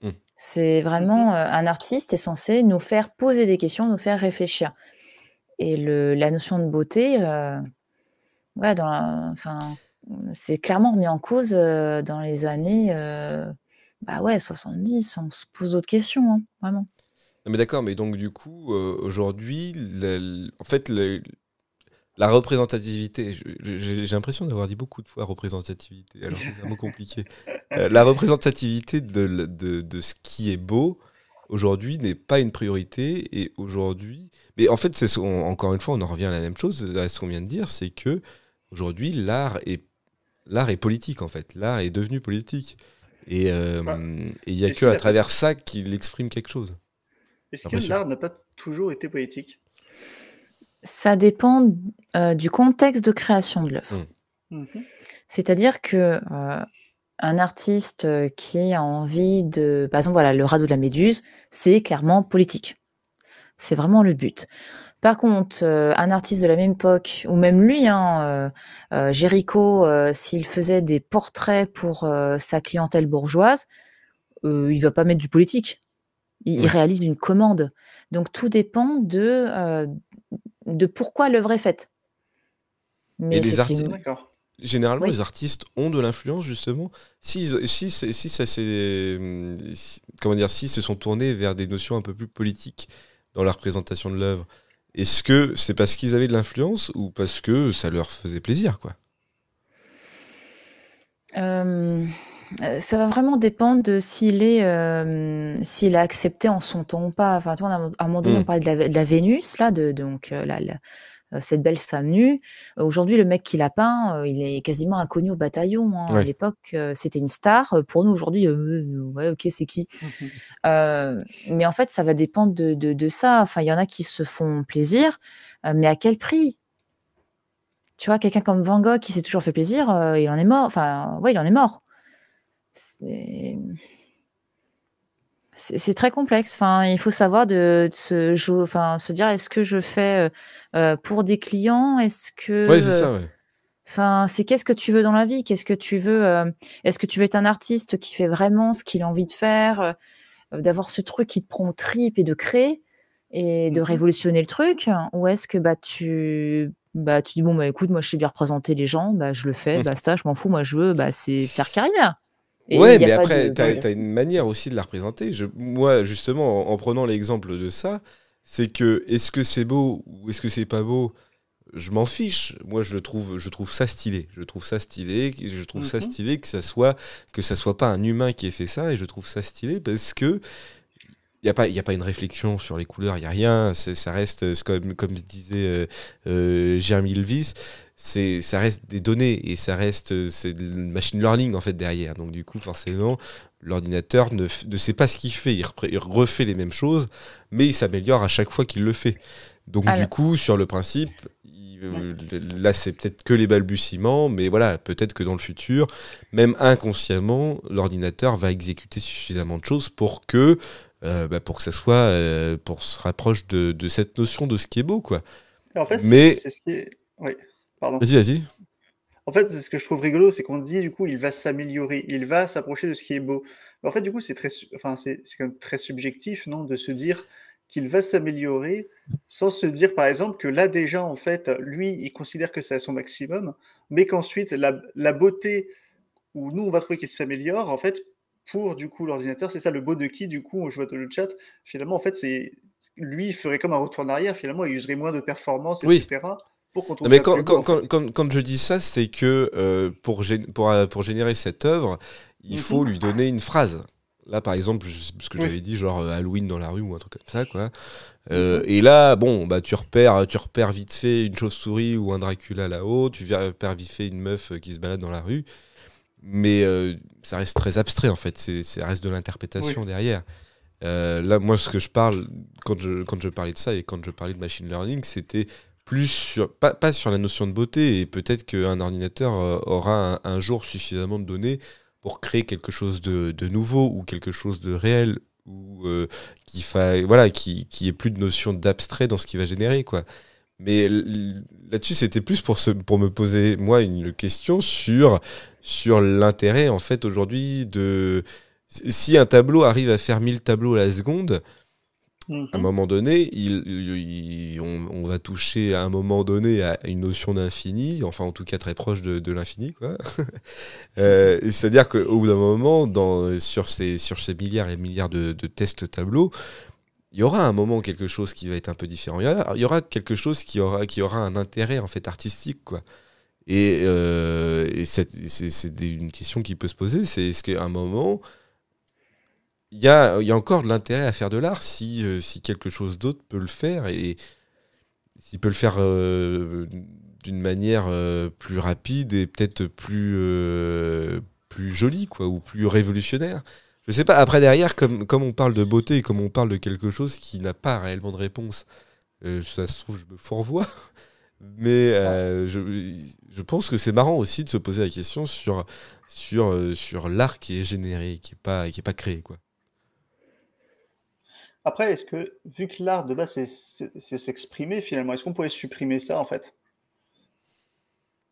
S1: Mm.
S4: C'est vraiment un artiste est censé nous faire poser des questions, nous faire réfléchir. Et la notion de beauté, c'est clairement remis en cause dans les années 70. On se pose d'autres questions, hein, vraiment.
S1: Non, mais d'accord, mais donc du coup, aujourd'hui, en fait, la représentativité, j'ai l'impression d'avoir dit beaucoup de fois représentativité, alors que c'est un mot compliqué. La représentativité de ce qui est beau, aujourd'hui, n'est pas une priorité. Et aujourd'hui. Mais en fait, encore une fois, on en revient à la même chose, à ce qu'on vient de dire, c'est que aujourd'hui, l'art est politique, en fait. L'art est devenu politique. Et il n'y a
S5: Est-ce
S1: que
S5: qu'il
S1: à
S5: a pas-
S1: travers ça qu'il exprime quelque chose.
S5: est-ce que
S1: L'impression.
S5: l'art n'a pas toujours été poétique?
S4: Ça dépend du contexte de création de l'œuvre.
S5: Mhm.
S4: C'est-à-dire que un artiste qui a envie de... Par exemple, voilà, le radeau de la Méduse, c'est clairement politique. C'est vraiment le but. Par contre, un artiste de la même époque, ou même lui, Géricault, s'il faisait des portraits pour sa clientèle bourgeoise, il va pas mettre du politique. Il
S1: Ouais.
S4: réalise une commande. Donc tout dépend de pourquoi l'œuvre est faite. Mais
S1: Et les
S4: effectivement,
S5: D'accord.
S1: généralement,
S4: oui.
S1: les artistes ont de l'influence, justement. Si ça comment dire, si se sont tournés vers des notions un peu plus politiques dans la représentation de l'œuvre, est-ce que c'est parce qu'ils avaient de l'influence ou parce que ça leur faisait plaisir, quoi?
S4: Ça va vraiment dépendre de s'il est accepté en son temps ou pas. Enfin, tu vois, à un moment donné, on parlait de la Vénus, là, donc cette belle femme nue. Aujourd'hui, le mec qui l'a peint, il est quasiment inconnu au bataillon, hein. À
S1: Ouais.
S4: l'époque, c'était une star. Pour nous, aujourd'hui, ouais, ok, c'est qui? Mais en fait, ça va dépendre de ça. Enfin, il y en a qui se font plaisir, mais à quel prix? Tu vois, quelqu'un comme Van Gogh qui s'est toujours fait plaisir, il en est mort. Enfin, ouais, il en est mort. C'est très complexe. Enfin, il faut savoir se dire, est-ce que je fais pour des clients? Est-ce
S1: Ouais, c'est
S4: que,
S1: ça, ouais.
S4: enfin, c'est qu'est-ce que tu veux dans la vie? Qu'est-ce que tu veux? Est-ce que tu veux être un artiste qui fait vraiment ce qu'il a envie de faire, d'avoir ce truc qui te prend aux tripes et de créer et de
S5: Mhm.
S4: révolutionner le truc? Ou est-ce que tu dis bon écoute, moi je sais bien représenter les gens, je le fais, basta, je m'en fous, moi je veux c'est faire carrière. Et
S1: Ouais,
S4: il y a
S1: mais
S4: pas
S1: après,
S4: de
S1: t'as,
S4: voilà.
S1: t'as une manière aussi de la représenter. Moi, justement, en prenant l'exemple de ça, c'est que est-ce que c'est beau ou est-ce que c'est pas beau? Je m'en fiche. Moi, je trouve ça stylé. Je trouve ça stylé. Je trouve ça
S5: Mhm.
S1: stylé que ça soit pas un humain qui ait fait ça. Et je trouve ça stylé parce que y a pas une réflexion sur les couleurs. Il y a rien. Ça reste comme disait Jeremy Lewis. ça reste des données et ça reste c'est le machine learning en fait derrière. Donc du coup, forcément, l'ordinateur ne sait pas ce qu'il fait. Il refait les mêmes choses, mais il s'améliore à chaque fois qu'il le fait. Donc du
S4: Alors,
S1: coup, sur le principe, là c'est peut-être que les balbutiements, mais voilà, peut-être que dans le futur, même inconsciemment, l'ordinateur va exécuter suffisamment de choses pour que ça soit, pour se rapproche de cette notion de ce qui est beau, quoi.
S5: Et en fait,
S1: Mais
S5: c'est ce qui est. Oui, pardon.
S1: vas-y.
S5: En fait, c'est ce que je trouve rigolo, c'est qu'on dit du coup, il va s'améliorer, il va s'approcher de ce qui est beau. Mais en fait, du coup, enfin, c'est quand même très subjectif, non, de se dire qu'il va s'améliorer sans se dire, par exemple, que là déjà, en fait, lui, il considère que c'est à son maximum, mais qu'ensuite, la beauté où nous, on va trouver qu'il s'améliore, en fait, pour du coup l'ordinateur, c'est ça le beau de qui, du coup, je vois dans le chat, finalement, en fait, c'est lui, il ferait comme un retour en arrière, finalement, il userait moins de performance,
S1: Oui.
S5: etc., pour qu'on
S1: Non,
S5: trouve
S1: mais
S5: ça plus beau, en fait.
S1: quand je dis ça, c'est que pour générer cette œuvre, il faut
S5: Mhm.
S1: lui donner une phrase. Là, par exemple, ce que
S5: Oui.
S1: j'avais dit, genre Halloween dans la rue ou un truc comme ça, quoi.
S5: Mhm.
S1: Et là, bon, bah tu repères vite fait une chauve-souris ou un Dracula là-haut, tu repères vite fait une meuf qui se balade dans la rue, mais ça reste très abstrait en fait. Ça reste de
S5: Oui.
S1: l'interprétation derrière. Là, moi, ce que je parle, quand je parlais de ça et quand je parlais de machine learning, c'était plus pas sur la notion de beauté, et peut-être qu'un ordinateur aura un jour suffisamment de données pour créer quelque chose de nouveau ou quelque chose de réel, ou voilà, qui ait plus de notion d'abstrait dans ce qu'il va générer, quoi. Mais là-dessus, c'était plus pour me poser, moi, une question sur l'intérêt, en fait, aujourd'hui, si un tableau arrive à faire 1000 tableaux à la seconde, à un
S5: Mhm.
S1: moment donné, on va toucher à un moment donné à une notion d'infini, enfin en tout cas très proche de l'infini, quoi. C'est-à-dire qu'au bout d'un moment, sur ces milliards et milliards de tests tableaux, il y aura un moment quelque chose qui va être un peu différent. Il y aura quelque chose qui aura un intérêt en fait artistique, quoi. Et c'est une question qui peut se poser, c'est est-ce qu'à un moment il y a encore de l'intérêt à faire de l'art si quelque chose d'autre peut le faire, et s'il peut le faire d'une manière plus rapide et peut-être plus jolie, quoi, ou plus révolutionnaire. Je sais pas, après derrière, comme on parle de beauté et comme on parle de quelque chose qui n'a pas réellement de réponse, ça se trouve, je me fourvoie, mais
S5: Ouais.
S1: je pense que c'est marrant aussi de se poser la question sur l'art qui est généré, qui est pas créé, quoi.
S5: Après, est-ce que, vu que l'art de base, c'est s'exprimer finalement, est-ce qu'on pourrait supprimer ça en fait?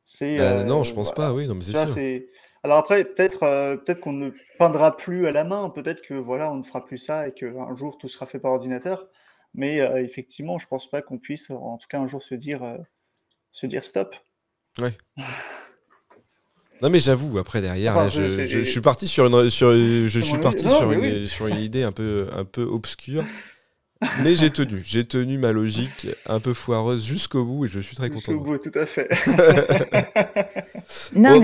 S5: C'est
S1: Non, je pense pas,
S5: voilà.
S1: oui, non, mais c'est
S5: Ça,
S1: sûr.
S5: c'est. Alors après, peut-être qu'on ne peindra plus à la main, peut-être que voilà, on ne fera plus ça et qu'un jour tout sera fait par ordinateur. Mais effectivement, je pense pas qu'on puisse, en tout cas un jour, se dire stop.
S1: Ouais. Non, mais j'avoue, après derrière, là,
S5: Enfin,
S1: je suis parti je
S5: c'est
S1: suis
S5: mon avis.
S1: parti
S5: Non, mais oui.
S1: sur une idée un peu obscure, mais j'ai tenu ma logique un peu foireuse jusqu'au bout et je suis très content
S5: Jusqu'au
S1: de moi.
S5: bout, tout à fait.
S4: non,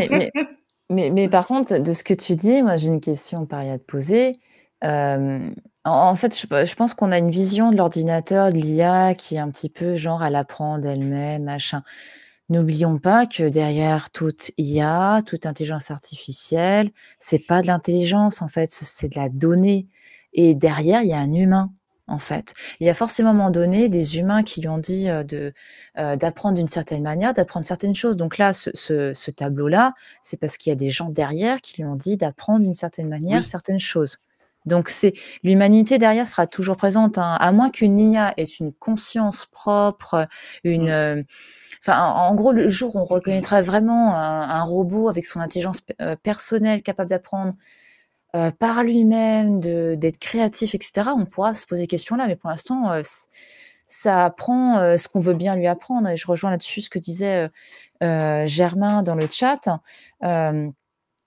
S1: Bon,
S4: mais par contre, de ce que tu dis, moi, j'ai une question pareille à te poser. En fait, je pense qu'on a une vision de l'ordinateur, de l'IA qui est un petit peu genre elle apprend d'elle-même, machin. N'oublions pas que derrière toute IA, toute intelligence artificielle, c'est pas de l'intelligence en fait, c'est de la donnée. Et derrière, il y a un humain en fait. Il y a forcément à un moment donné des humains qui lui ont dit d'apprendre d'une certaine manière, d'apprendre certaines choses. Donc là, ce tableau-là, c'est parce qu'il y a des gens derrière qui lui ont dit d'apprendre d'une certaine manière
S1: oui,
S4: certaines choses. Donc c'est l'humanité derrière sera toujours présente, hein, à moins qu'une IA ait une conscience propre, une
S5: Mm.
S4: enfin, en gros, le jour où on reconnaîtra vraiment un robot avec son intelligence personnelle, capable d'apprendre par lui-même, d'être créatif, etc., on pourra se poser ces questions-là. Mais pour l'instant, ça apprend ce qu'on veut bien lui apprendre. Et je rejoins là-dessus ce que disait Germain dans le chat. Euh,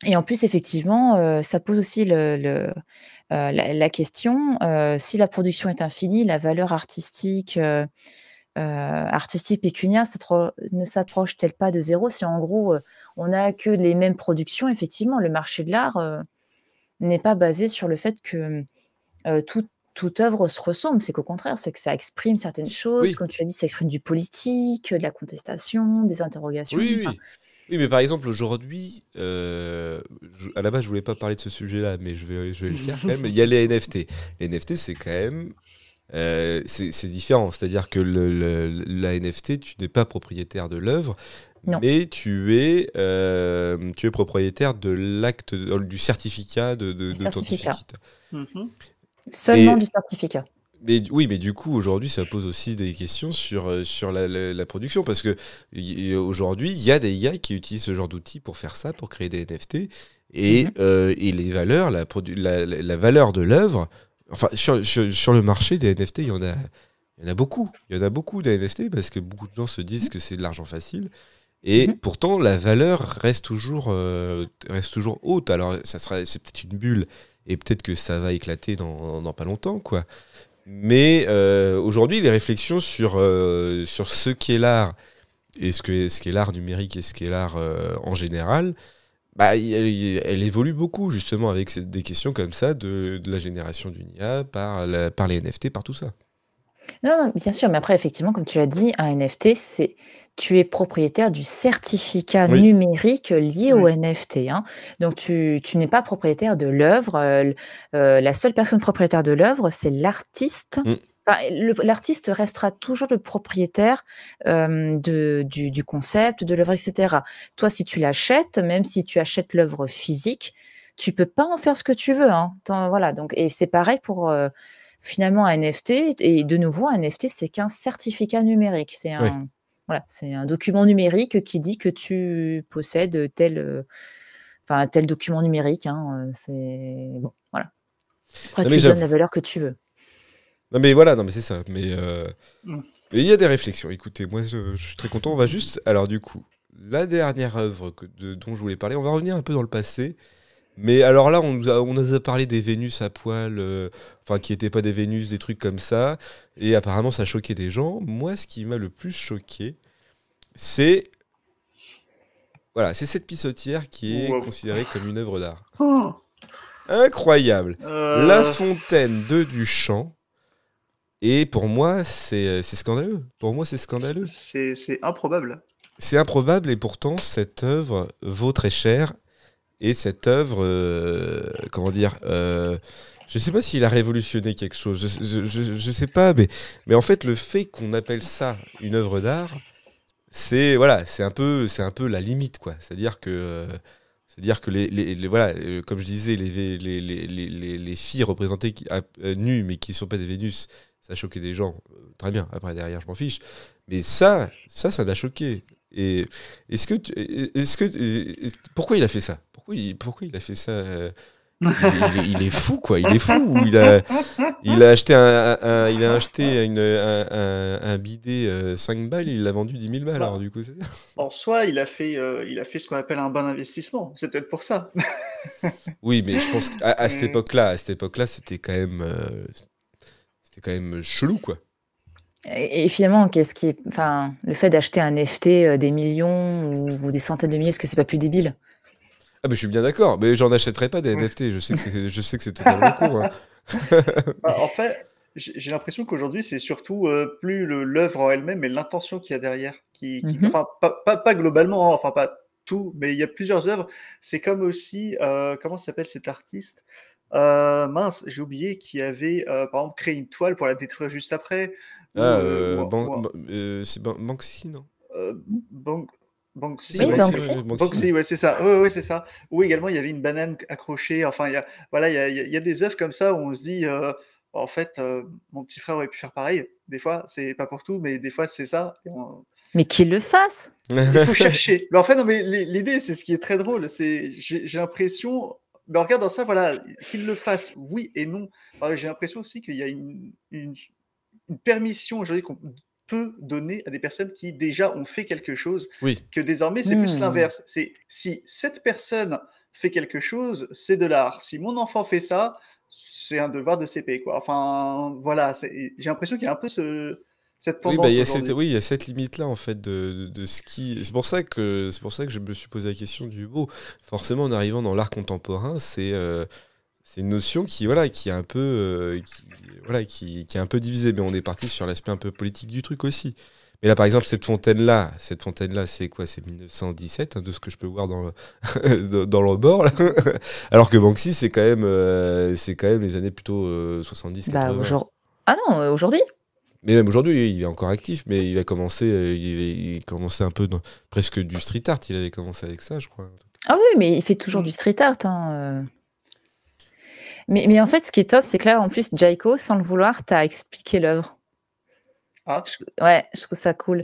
S4: et en plus, effectivement, ça pose aussi la question, si la production est infinie, la valeur artistique artistique pécuniaire ne s'approche-t-elle pas de zéro si en gros on n'a que les mêmes productions? Effectivement, le marché de l'art n'est pas basé sur le fait que tout toute œuvre se ressemble. C'est qu'au contraire, c'est que ça exprime certaines choses.
S1: Oui,
S4: Comme tu l'as dit, ça exprime du politique, de la contestation, des interrogations.
S1: oui,
S4: Enfin,
S1: oui. Oui, mais par exemple, aujourd'hui, à la base, je voulais pas parler de ce sujet-là, mais je vais le faire quand même. Il y a les NFT. Les NFT, c'est quand même. C'est différent. C'est-à-dire que la NFT, tu n'es pas propriétaire de l'œuvre,
S4: non,
S1: mais tu es propriétaire de l'acte, du certificat
S4: du certificat.
S1: d'authenticité.
S5: Mhm.
S4: Seulement
S1: Et
S4: du certificat.
S1: Mais oui, mais du coup, aujourd'hui, ça pose aussi des questions sur la production, parce que aujourd'hui, il y a des gars qui utilisent ce genre d'outils pour faire ça, pour créer des NFT, et,
S4: Mhm.
S1: et les valeurs, la valeur de l'œuvre, enfin, sur le marché des NFT, il y en a beaucoup. Il y en a beaucoup des NFT, parce que beaucoup de gens se disent que c'est de l'argent facile, et
S4: Mhm.
S1: pourtant, la valeur reste toujours haute. Alors, c'est peut-être une bulle, et peut-être que ça va éclater dans pas longtemps, quoi. Mais aujourd'hui, les réflexions sur ce qu'est l'art et ce qu'est l'art numérique et ce qu'est l'art en général, bah, elle évolue beaucoup justement avec des questions comme ça de la génération d'une IA par les NFT, par tout ça.
S4: Non, non, bien sûr, mais après, effectivement, comme tu l'as dit, un NFT, c'est tu es propriétaire du certificat
S1: Oui,
S4: numérique lié au
S5: Oui.
S4: NFT, hein. Donc, tu n'es pas propriétaire de l'œuvre. La seule personne propriétaire de l'œuvre, c'est l'artiste.
S1: Mm.
S4: Enfin, l'artiste restera toujours le propriétaire du concept, de l'œuvre, etc. Toi, si tu l'achètes, même si tu achètes l'œuvre physique, tu peux pas en faire ce que tu veux, hein. Voilà, donc, et c'est pareil pour finalement un NFT. Et de nouveau, un NFT, c'est qu'un certificat numérique.
S1: Oui.
S4: Voilà, c'est un document numérique qui dit que tu possèdes tel document numérique, hein. C'est bon, voilà. Après,
S1: Non
S4: tu
S1: mais
S4: lui donnes la
S1: j'avoue.
S4: valeur que tu veux.
S1: Non mais voilà, non mais c'est ça.
S5: Mm.
S1: Mais il y a des réflexions. Écoutez, moi je suis très content. On va juste. Alors du coup, la dernière œuvre dont je voulais parler, on va revenir un peu dans le passé. Mais alors là, on nous a parlé des Vénus à poil, enfin qui n'étaient pas des Vénus, des trucs comme ça. Et apparemment, ça choquait des gens. Moi, ce qui m'a le plus choqué, c'est c'est cette pissotière qui est
S5: Wow.
S1: considérée comme une œuvre d'art.
S5: Oh.
S1: Incroyable. La
S5: Euh,
S1: fontaine de Duchamp. Et pour moi, c'est scandaleux. Pour moi, c'est scandaleux.
S5: c'est improbable.
S1: C'est improbable et pourtant, cette œuvre vaut très cher. Et cette œuvre, comment dire, je sais pas s'il a révolutionné quelque chose, je sais pas, mais en fait, le fait qu'on appelle ça une œuvre d'art, c'est un peu la limite, quoi. C'est-à-dire que voilà, comme je disais, les filles représentées nues, mais qui ne sont pas des Vénus, ça a choqué des gens. Très bien, après, derrière, je m'en fiche. Mais ça m'a choqué. Et pourquoi il a fait ça? Pourquoi il a fait ça? Il est fou, quoi. Il est fou. Il a acheté il a acheté un bidet 5 balles, il l'a vendu 10 000 balles. Alors,
S5: Bah,
S1: du coup, c'est ça.
S5: en soi, il a fait ce qu'on appelle un bon investissement. C'est peut-être pour ça.
S1: Oui, mais je pense qu'c'était quand même chelou, quoi.
S4: Et finalement, le fait d'acheter un NFT des millions ou des centaines de milliers, est-ce que c'est pas plus débile?
S1: Ah, mais je suis bien d'accord. Mais j'en achèterai pas des NFT. Je sais que c'est totalement con, hein.
S5: Bah, en fait, j'ai l'impression qu'aujourd'hui, c'est surtout plus l'œuvre en elle-même, mais l'intention qu'il y a derrière.
S4: Mhm.
S5: Enfin, pas globalement, hein, enfin, pas tout, mais il y a plusieurs œuvres. C'est comme aussi, comment s'appelle cet artiste? Mince, j'ai oublié, qui avait, par exemple, créé une toile pour la détruire juste après.
S1: Ah, c'est Banksy, non?
S5: Euh, Bank-
S1: Si,
S5: Banksy,
S1: c'est
S4: Oui,
S5: ouais,
S1: Banksy,
S4: Banksy.
S1: Banksy.
S5: Banksy, ouais, c'est ça. Ouais, ouais, c'est ça. Ou également, il y avait une banane accrochée. Enfin, voilà, il y a des œuvres comme ça où on se dit, en fait, mon petit frère aurait pu faire pareil. Des fois, c'est pas pour tout, mais des fois, c'est ça.
S4: Mais qu'il le fasse.
S5: Il faut chercher. Mais en fait, non, mais l'idée, c'est ce qui est très drôle. J'ai l'impression, mais en regardant ça, voilà, qu'il le fasse, oui et non. J'ai l'impression aussi qu'il y a une permission aujourd'hui qu'on peut donner à des personnes qui déjà ont fait quelque chose,
S1: Oui.
S5: que désormais c'est plus l'inverse. C'est si cette personne fait quelque chose, c'est de l'art. Si mon enfant fait ça, c'est un devoir de CP, quoi. Enfin, voilà, j'ai l'impression qu'il y a un peu cette
S1: Oui, bah,
S5: tendance aujourd'hui.
S1: il y a cette limite-là, en fait, de ce qui. C'est pour ça que je me suis posé la question du mot. Forcément, en arrivant dans l'art contemporain, c'est C'est une notion qui, voilà, qui est un peu, voilà, qui est un peu divisée. Mais on est parti sur l'aspect un peu politique du truc aussi. Mais là, par exemple, cette fontaine-là, c'est quoi? C'est 1917, hein, de ce que je peux voir dans dans le rebord, là. Alors que Banksy, c'est quand même les années plutôt 70-80.
S4: Ah non, aujourd'hui.
S1: Mais même aujourd'hui, il est encore actif, mais il a commencé, il commençait un peu presque du street art. Il avait commencé avec ça, je crois.
S4: Ah oui, mais il fait toujours du street art. Mais en fait, ce qui est top, c'est que là, en plus, Jaiko, sans le vouloir, t'as expliqué l'œuvre.
S5: Ah,
S4: Je trouve ça cool.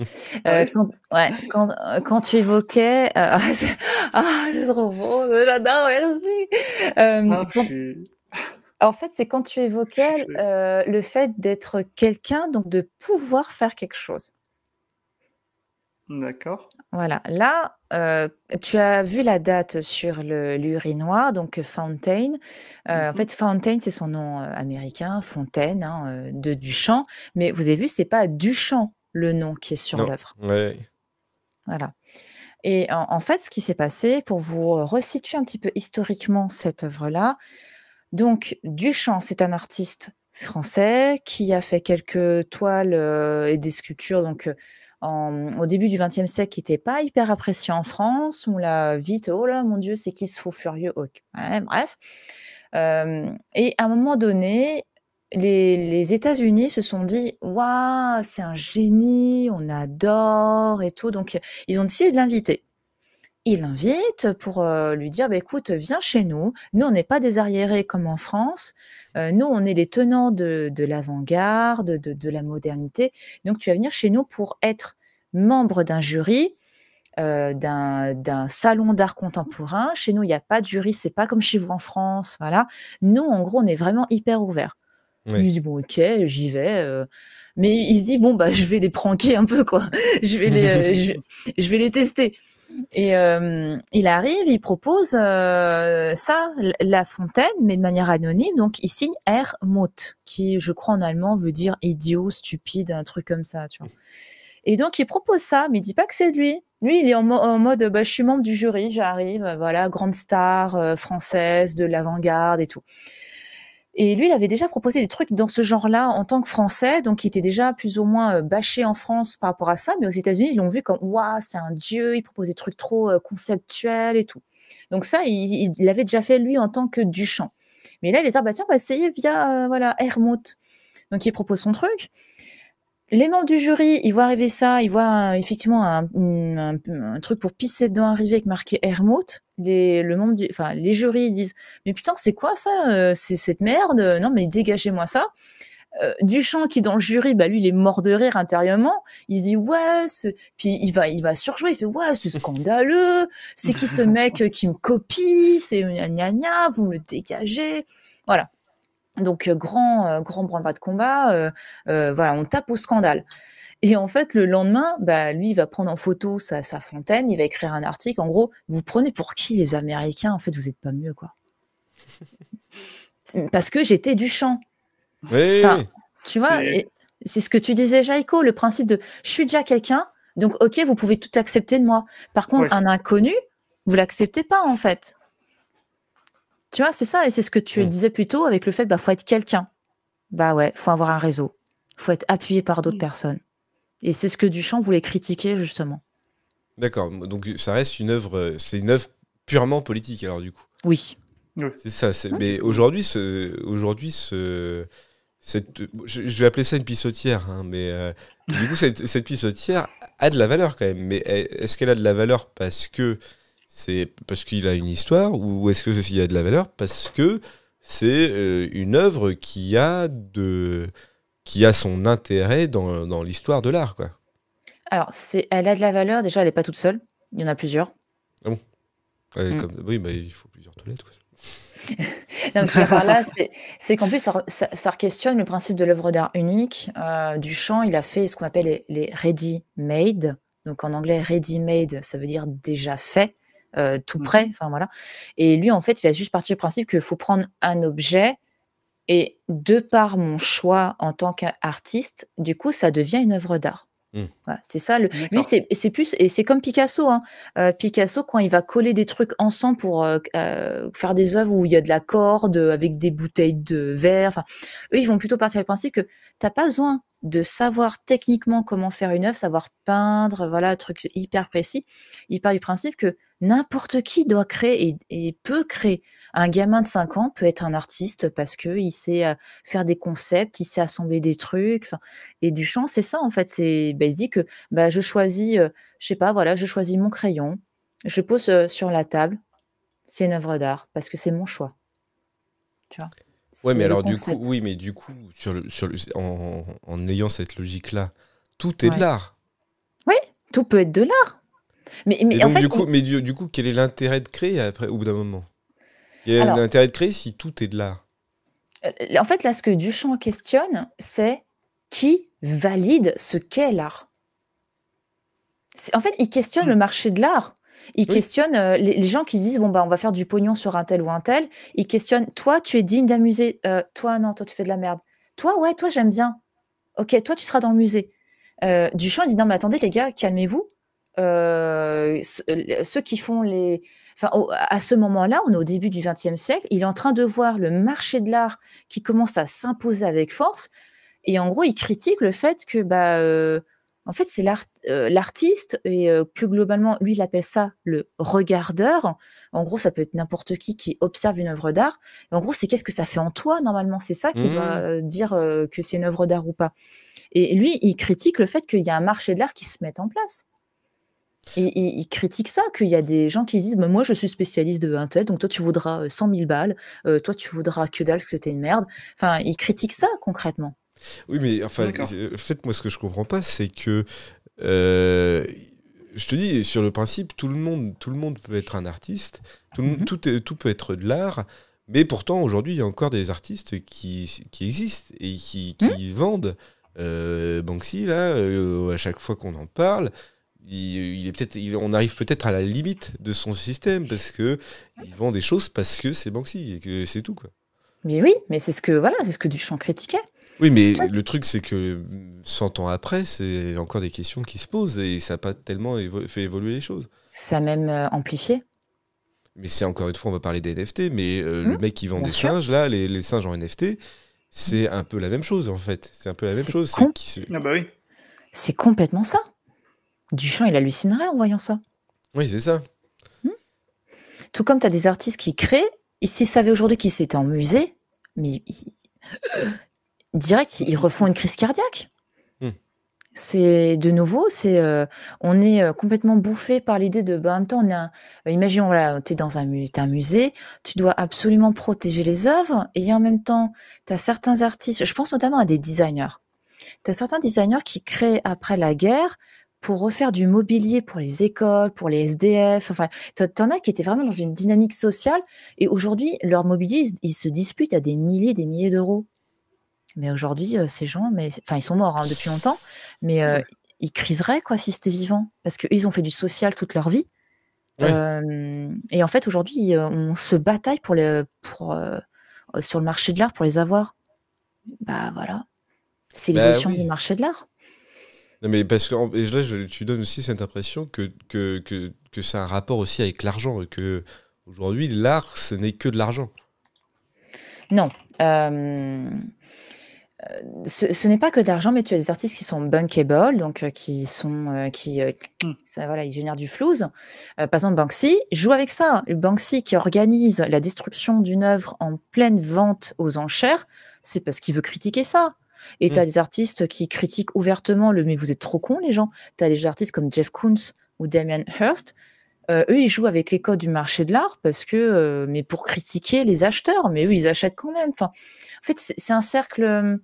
S4: Quand tu évoquais... c'est trop beau, j'adore, merci. En fait, c'est quand tu évoquais le fait d'être quelqu'un, donc de pouvoir faire quelque chose.
S5: D'accord.
S4: Voilà. Là, tu as vu la date sur l'urinoir, donc Fountain. En fait, Fountain, c'est son nom américain, Fontaine, de Duchamp. Mais vous avez vu, c'est pas Duchamp le nom qui est sur l'œuvre.
S1: Ouais.
S4: Voilà. Et en fait, ce qui s'est passé, pour vous resituer un petit peu historiquement cette œuvre-là, donc Duchamp, c'est un artiste français qui a fait quelques toiles et des sculptures, donc au début du XXe siècle, qui n'était pas hyper apprécié en France. On l'a vite, oh là, mon Dieu, c'est qui ce faux furieux? Okay. Ouais, bref. Et à un moment donné, les États-Unis se sont dit, waouh, c'est un génie, on adore et tout. Donc, ils ont décidé de l'inviter. Ils l'invitent pour lui dire, bah, écoute, viens chez nous. Nous, on n'est pas des arriérés comme en France. Nous, on est les tenants de l'avant-garde, de la modernité. Donc, tu vas venir chez nous pour être membre d'un jury, d'un salon d'art contemporain. Chez nous, il n'y a pas de jury, c'est pas comme chez vous en France. Voilà. Nous, en gros, on est vraiment hyper ouverts.
S1: Ouais.
S4: Il se dit, bon, ok, j'y vais. Mais il se dit, bon, bah, je vais les pranker un peu, quoi. je vais les tester. Et il arrive, il propose ça, La Fontaine, mais de manière anonyme. Donc, il signe Hermoth, qui, je crois, en allemand, veut dire idiot, stupide, un truc comme ça, tu vois. Et donc, il propose ça, mais il dit pas que c'est de lui. Lui, il est en mode, bah, je suis membre du jury, j'arrive, voilà, grande star française de l'avant-garde et tout. Et lui, il avait déjà proposé des trucs dans ce genre-là en tant que Français, donc il était déjà plus ou moins bâché en France par rapport à ça, mais aux États-Unis, ils l'ont vu comme waouh, c'est un dieu, il propose des trucs trop conceptuels et tout. Donc ça, il l'avait déjà fait lui en tant que Duchamp. Mais là, il va dire bah tiens, on va essayer via voilà Hermoth. Donc il propose son truc. Les membres du jury, ils voient arriver ça, ils voient effectivement un truc pour pisser dedans arriver avec marqué Hermoth. Les jurys ils disent mais putain c'est quoi ça, c'est cette merde, non mais dégagez-moi ça. Duchamp qui dans le jury, bah lui il est mort de rire intérieurement. Il se dit ouais, puis il va surjouer, il fait ouais c'est scandaleux, c'est qui ce mec qui me copie, c'est gna gna gna, vous me le dégagez, voilà. Donc grand branle-bas de combat, voilà, on tape au scandale. Et en fait, le lendemain, bah lui, il va prendre en photo sa fontaine, il va écrire un article. En gros, vous prenez pour qui les Américains? En fait, vous êtes pas mieux, quoi. Parce que j'étais Duchamp.
S1: Oui.
S4: Enfin, tu vois, c'est ce que tu disais, Jaiko, le principe de je suis déjà quelqu'un, donc ok, vous pouvez tout accepter de moi. Par contre, un inconnu, vous l'acceptez pas, en fait. Tu vois, c'est ça, et c'est ce que tu disais plus tôt avec le fait, bah, faut être quelqu'un. Bah ouais, faut avoir un réseau. Faut être appuyé par d'autres personnes. Et c'est ce que Duchamp voulait critiquer, justement.
S1: D'accord, donc ça reste une œuvre, c'est une œuvre purement politique, alors du coup.
S4: Oui.
S1: C'est ça, mais aujourd'hui, je vais appeler ça une pissotière, hein, mais du coup, cette pissotière a de la valeur quand même. Mais est-ce qu'elle a de la valeur parce qu'il a une histoire, ou est-ce qu'il y a de la valeur parce que c'est une œuvre qui a son intérêt dans l'histoire de l'art, quoi.
S4: Alors, elle a de la valeur. Déjà, elle n'est pas toute seule. Il y en a plusieurs.
S1: Ah bon. Oui, bah, il faut plusieurs toilettes, quoi.
S4: Non, ce que je veux dire par là, c'est qu'en plus, ça questionne le principe de l'œuvre d'art unique. Duchamp, il a fait ce qu'on appelle les ready-made. Donc, en anglais, ready-made, ça veut dire déjà fait, tout prêt. Enfin, voilà. Et lui, en fait, il va juste partir du principe qu'il faut prendre un objet et de par mon choix en tant qu'artiste, du coup, ça devient une œuvre d'art.
S1: Mm.
S4: Voilà, c'est ça. Lui,
S5: D'accord.
S4: c'est plus, et c'est comme Picasso, hein. Picasso, quand il va coller des trucs ensemble pour faire des œuvres où il y a de la corde avec des bouteilles de verre, enfin, eux, ils vont plutôt partir du principe que t'as pas besoin de savoir techniquement comment faire une œuvre, savoir peindre, voilà, un truc hyper précis. Il part du principe que n'importe qui doit créer et peut créer. Un gamin de 5 ans peut être un artiste parce que il sait faire des concepts, il sait assembler des trucs. Enfin, et Duchamp, c'est ça en fait. Il se dit que je choisis, je sais pas, voilà, je choisis mon crayon, je le pose sur la table, c'est une œuvre d'art parce que c'est mon choix. Tu vois,
S1: Ouais, mais
S4: c'est le
S1: alors du coup,
S4: concept.
S1: oui, mais du coup, en ayant cette logique-là, tout est de
S4: Ouais.
S1: l'art.
S4: Oui, tout peut être de l'art.
S1: Et
S4: Mais en
S1: donc
S4: fait,
S1: du coup, quel est l'intérêt de créer après, au bout d'un moment? Il y a
S4: alors,
S1: l'intérêt de créer si tout est de l'art.
S4: en fait, là, ce que Duchamp questionne, c'est qui valide ce qu'est l'art. En fait, il questionne le marché de l'art. Il
S1: Oui.
S4: questionne les gens qui disent, bon, on va faire du pognon sur un tel ou un tel. Il questionne, toi, tu es digne d'un musée. Toi, non, toi, tu fais de la merde. Toi, ouais, toi, j'aime bien. Ok, toi, tu seras dans le musée. Duchamp, il dit, non, mais attendez, les gars, calmez-vous. Ceux qui font les... Enfin, à ce moment-là, on est au début du XXe siècle, il est en train de voir le marché de l'art qui commence à s'imposer avec force. Et en gros, il critique le fait que, en fait, c'est l'artiste et plus globalement, lui, il appelle ça le regardeur. En gros, ça peut être n'importe qui observe une œuvre d'art. Et en gros, c'est qu'est-ce que ça fait en toi, normalement. C'est ça qui doit
S1: Mmh.
S4: dire que c'est une œuvre d'art ou pas. Et lui, il critique le fait qu'il y a un marché de l'art qui se mette en place. Et il critique ça, qu'il y a des gens qui disent, moi, je suis spécialiste de un tel, donc toi, tu voudras 100 000 balles, toi, tu voudras que dalle, parce que t'es une merde. Enfin, il critique ça, concrètement.
S1: Oui, mais enfin,
S5: D'accord.
S1: en fait, moi, ce que je comprends pas, c'est que euh, je te dis, sur le principe, tout le monde peut être un artiste,
S4: Mhm.
S1: tout peut être de l'art, mais pourtant, aujourd'hui, il y a encore des artistes qui existent et qui vendent. Banksy, là, à chaque fois qu'on en parle, il est on arrive peut-être à la limite de son système parce que il vend des choses parce que c'est Banksy et que c'est tout, quoi.
S4: Mais oui, mais c'est ce que Duchamp critiquait.
S1: Oui, mais
S4: Ouais.
S1: le truc, c'est que 100 ans après, c'est encore des questions qui se posent et ça n'a pas tellement fait évoluer les choses.
S4: Ça a même amplifié.
S1: Mais c'est encore une fois, on va parler des NFT, mais
S4: Hmm,
S1: le mec qui vend
S4: bien
S1: des
S4: sûr.
S1: singes, là, les singes en NFT, c'est un peu la même chose, en fait. C'est un peu la même
S4: C'est
S1: chose.
S4: con.
S5: Ah bah oui.
S4: C'est complètement ça. Duchamp, il hallucinerait en voyant ça.
S1: Oui, c'est ça.
S4: Hmm. Tout comme tu as des artistes qui créent, et s'ils savaient aujourd'hui qu'ils étaient en musée, mais direct, ils refont une crise cardiaque.
S1: Hmm.
S4: C'est de nouveau, on est complètement bouffé par l'idée de, en même temps, imaginons, voilà, t'es un musée, tu dois absolument protéger les œuvres, et en même temps, t'as certains artistes, je pense notamment à des designers. T'as certains designers qui créent après la guerre pour refaire du mobilier pour les écoles, pour les SDF. Enfin, t'en as qui étaient vraiment dans une dynamique sociale, et aujourd'hui, leur mobilier, ils se disputent à des milliers d'euros. Mais aujourd'hui, ces gens, enfin, ils sont morts hein, depuis longtemps, mais
S5: Ouais.
S4: ils criseraient quoi si c'était vivant, parce qu'ils ont fait du social toute leur vie.
S1: Ouais.
S4: Et en fait, aujourd'hui, on se bataille sur le marché de l'art pour les avoir. Bah voilà, c'est
S1: Bah
S4: l'évolution du
S1: oui.
S4: marché de l'art.
S1: Non, mais parce que et là, tu donnes aussi cette impression que c'est un rapport aussi avec l'argent et que aujourd'hui, l'art, ce n'est que de l'argent.
S4: Non, ce n'est pas que de l'argent, mais tu as des artistes qui sont bankable, donc qui
S5: Hmm.
S4: ça, voilà, ils génèrent du flouze. Par exemple, Banksy joue avec ça. Banksy qui organise la destruction d'une œuvre en pleine vente aux enchères, c'est parce qu'il veut critiquer ça. Et tu
S1: Hmm.
S4: as des artistes qui critiquent ouvertement le mais vous êtes trop cons, les gens. Tu as des artistes comme Jeff Koons ou Damien Hirst. Eux, ils jouent avec les codes du marché de l'art parce que, mais pour critiquer les acheteurs, mais eux, ils achètent quand même. Enfin, en fait, c'est un cercle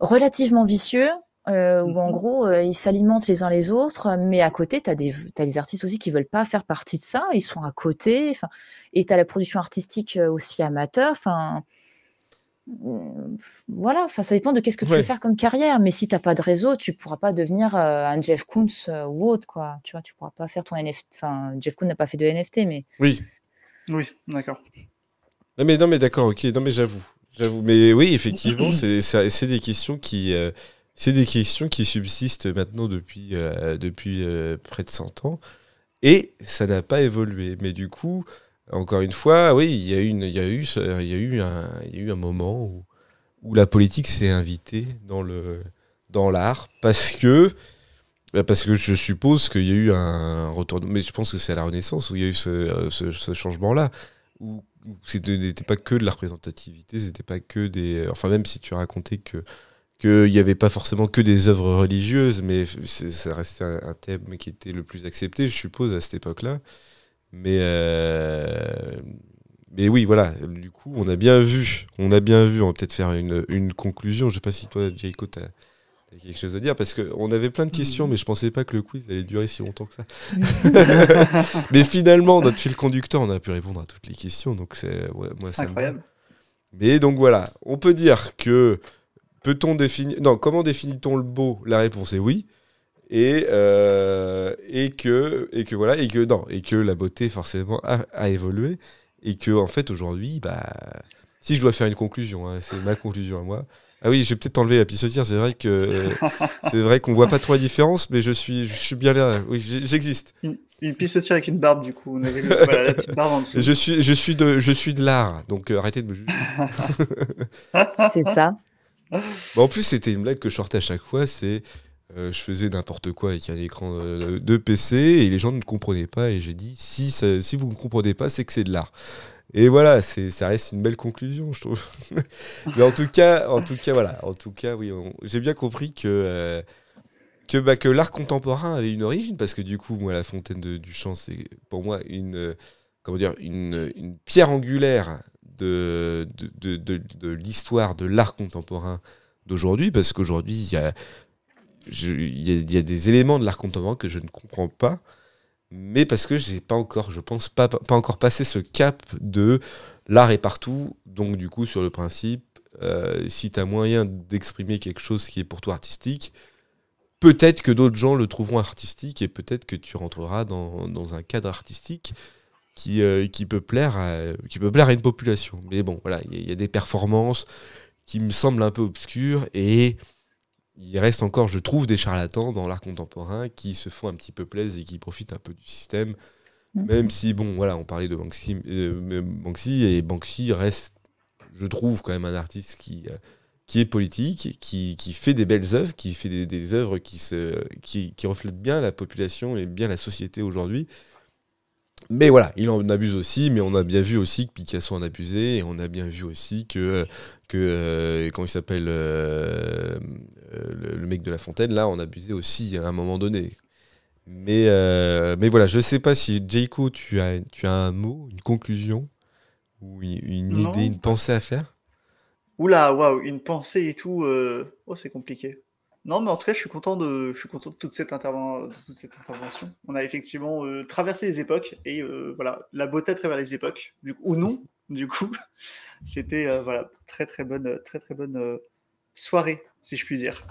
S4: relativement vicieux, où en
S5: Mhm.
S4: gros, ils s'alimentent les uns les autres, mais à côté, t'as des artistes aussi qui veulent pas faire partie de ça, ils sont à côté, enfin, et t'as la production artistique aussi amateur, enfin, voilà, enfin, ça dépend de qu'est-ce que tu veux
S1: Ouais.
S4: faire comme carrière, mais si t'as pas de réseau, tu pourras pas devenir un Jeff Koons ou autre, quoi. Tu vois, tu pourras pas faire ton NFT. Enfin, Jeff Koons n'a pas fait de NFT, mais
S1: Oui.
S5: Oui, d'accord.
S1: Non, mais d'accord, ok. Non, mais j'avoue. Mais oui, effectivement, c'est des questions qui. C'est des questions qui subsistent maintenant depuis près de 100 ans. Et ça n'a pas évolué. Mais du coup, encore une fois, oui, il y a eu un moment où la politique s'est invitée dans l'art parce que je suppose qu'il y a eu un retour. Mais je pense que c'est à la Renaissance où il y a eu ce changement-là, où n'était pas que de la représentativité, c'était pas que des. Enfin, même si tu racontais qu'il n'y avait pas forcément que des œuvres religieuses, mais ça restait un thème qui était le plus accepté, je suppose, à cette époque-là. Mais oui, voilà, du coup, on a bien vu, on va peut-être faire une conclusion. Je sais pas si toi, Jaiko, t'as quelque chose à dire, parce qu'on avait plein de questions, mais je pensais pas que le quiz allait durer si longtemps que ça. Mais finalement, notre fil conducteur, on a pu répondre à toutes les questions, donc moi, ça
S5: Incroyable.
S1: Mais donc voilà, on peut dire que comment définit-on le beau? La réponse est oui. Et que la beauté forcément a évolué, et que en fait aujourd'hui, si je dois faire une conclusion, hein, c'est ma conclusion à moi. Ah oui, je vais peut-être enlever la pissotière. C'est vrai qu'on voit pas trop la différence, mais je suis bien là. Oui, j'existe.
S5: Une pissotière avec une barbe, du coup. On avait voilà, la petite barbe en dessous.
S1: Je suis de l'art, donc arrêtez de me juger.
S4: C'est ça.
S1: En plus, c'était une blague que je sortais à chaque fois. C'est je faisais n'importe quoi avec un écran de PC et les gens ne comprenaient pas. Et j'ai dit si vous ne comprenez pas, c'est que c'est de l'art. Et voilà, ça reste une belle conclusion, je trouve. Mais en tout cas, voilà. En tout cas, oui, j'ai bien compris que l'art contemporain avait une origine, parce que du coup, moi, la Fontaine du Champ, c'est pour moi une pierre angulaire de l'histoire de l'art contemporain d'aujourd'hui, parce qu'aujourd'hui, il y a des éléments de l'art contemporain que je ne comprends pas, mais parce que j'ai pas encore, je pense pas encore passé ce cap de l'art est partout. Donc du coup, sur le principe, si tu as moyen d'exprimer quelque chose qui est pour toi artistique, peut-être que d'autres gens le trouveront artistique, et peut-être que tu rentreras dans un cadre artistique qui peut plaire à une population. Mais bon, voilà, il y a des performances qui me semblent un peu obscures, et il reste encore, je trouve, des charlatans dans l'art contemporain qui se font un petit peu plaisir et qui profitent un peu du système. Même si, bon, voilà, on parlait de Banksy, et Banksy reste, je trouve, quand même un artiste qui est politique, qui fait des belles œuvres, qui fait des œuvres qui reflètent bien la population et bien la société aujourd'hui. Mais voilà, il en abuse aussi, mais on a bien vu aussi que Picasso en abusait, et on a bien vu aussi que comment il s'appelle, le mec de La Fontaine, là, en abusait aussi à un moment donné. Mais voilà, je sais pas si, Jaiko, tu as un mot, une conclusion, ou une idée, une pensée à faire?
S5: Oula, waouh, une pensée et tout. Oh, c'est compliqué. Non, mais en tout cas, je suis content de toute cette intervention. On a effectivement traversé les époques, et voilà, la beauté à travers les époques, ou non, du coup. C'était voilà, très très bonne soirée, si je puis dire.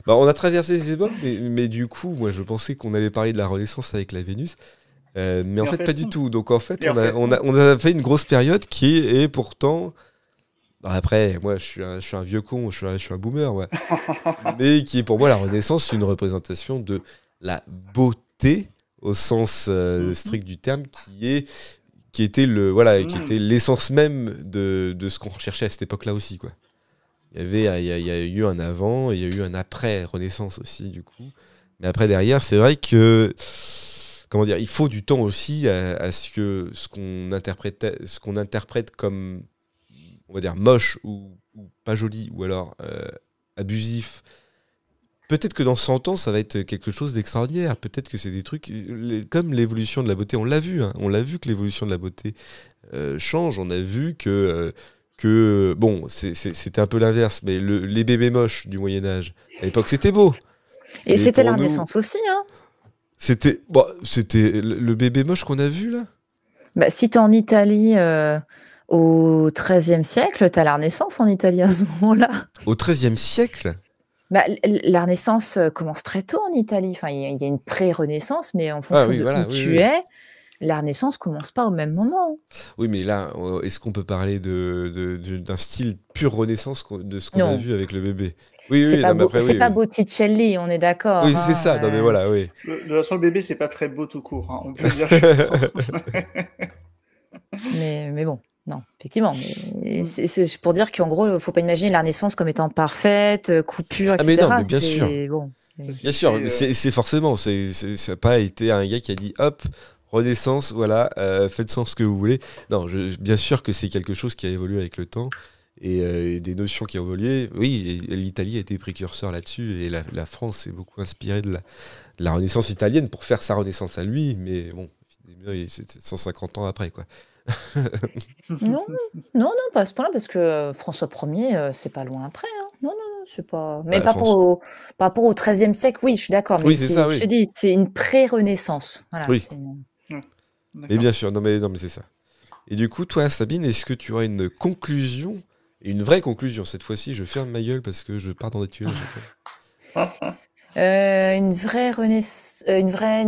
S1: On a traversé les époques, mais du coup, moi, je pensais qu'on allait parler de la Renaissance avec la Vénus. Mais en fait, pas du tout. Donc en fait, on a fait une grosse période qui est pourtant. Après, moi, je suis un vieux con, je suis un boomer, ouais. Mais qui est pour moi, la Renaissance, une représentation de la beauté au sens strict du terme, qui était l'essence même de ce qu'on recherchait à cette époque-là aussi, quoi. Il y a eu un avant, et il y a eu un après Renaissance aussi, du coup. Mais après, derrière, c'est vrai que, comment dire, il faut du temps aussi à ce qu'on interprète comme, on va dire, moche ou pas joli, ou alors abusif. Peut-être que dans 100 ans, ça va être quelque chose d'extraordinaire. Peut-être que c'est des trucs comme l'évolution de la beauté. On l'a vu, hein. On l'a vu que l'évolution de la beauté change. On a vu que bon, c'était un peu l'inverse, mais les bébés moches du Moyen-Âge, à l'époque, c'était beau.
S4: Et c'était la Renaissance aussi, hein.
S1: C'était le bébé moche qu'on a vu, là.
S4: Si t'es en Italie au XIIIe siècle, t'as la Renaissance en Italie à ce moment-là.
S1: Au XIIIe siècle ?
S4: La Renaissance commence très tôt en Italie. Enfin, il y a une pré-Renaissance, mais en fonction où tu es, la Renaissance commence pas au même moment.
S1: Oui, mais là, est-ce qu'on peut parler d'un style pure Renaissance de ce qu'on a vu avec le bébé ? Oui,
S4: C'est
S1: oui,
S4: pas
S1: non, mais
S4: beau,
S1: après,
S4: c'est
S1: oui,
S4: pas
S1: oui.
S4: Botticelli, on est d'accord,
S1: Oui, c'est
S4: hein,
S1: ça. Non, mais voilà, oui.
S5: De toute façon, le bébé, c'est pas très beau tout court, hein, on peut le dire, je suis d'accord.
S4: mais bon, non, effectivement. Mais c'est pour dire qu'en gros, faut pas imaginer la Renaissance comme étant parfaite, coupure,
S1: Ah, mais non,
S4: etc.
S1: mais bien sûr.
S4: C'est bon.
S5: Ça s'est
S1: Bien sûr, mais
S5: fait,
S1: c'est forcément. Ça n'a pas été un gars qui a dit hop, Renaissance, voilà, faites sans ce que vous voulez. Non, bien sûr que c'est quelque chose qui a évolué avec le temps et des notions qui ont évolué. Oui, et l'Italie a été précurseur là-dessus et la France s'est beaucoup inspirée de la Renaissance italienne pour faire sa Renaissance à lui, mais bon, c'était 150 ans après, quoi.
S4: Non, non, pas à ce point-là, parce que François Ier, c'est pas loin après, hein. Non, c'est pas. Mais
S1: Bah,
S4: par rapport au XIIIe siècle, oui, je suis d'accord. Mais
S1: Oui, c'est ça,
S4: je te
S1: oui.
S4: dis, c'est une pré-Renaissance. Voilà.
S1: Oui. Mais
S5: D'accord.
S1: bien sûr, non, mais c'est ça. Et du coup, toi, Sabine, est-ce que tu aurais une conclusion, et une vraie conclusion cette fois-ci? Je ferme ma gueule parce que je pars dans des tunnels.
S4: Une vraie Renaissance. Une vraie.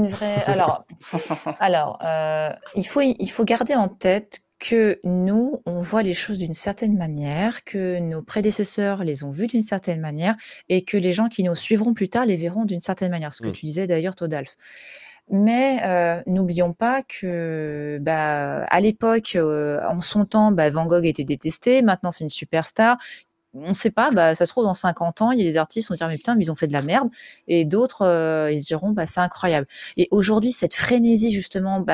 S4: Alors, il faut garder en tête que nous, on voit les choses d'une certaine manière, que nos prédécesseurs les ont vues d'une certaine manière, et que les gens qui nous suivront plus tard les verront d'une certaine manière. Ce que tu disais d'ailleurs, Todalf. Mais n'oublions pas que, à l'époque, en son temps, Van Gogh était détesté. Maintenant, c'est une superstar. On ne sait pas, ça se trouve dans 50 ans, il y a des artistes qui vont dire mais putain, mais ils ont fait de la merde, et d'autres ils se diront c'est incroyable. Et aujourd'hui, cette frénésie justement,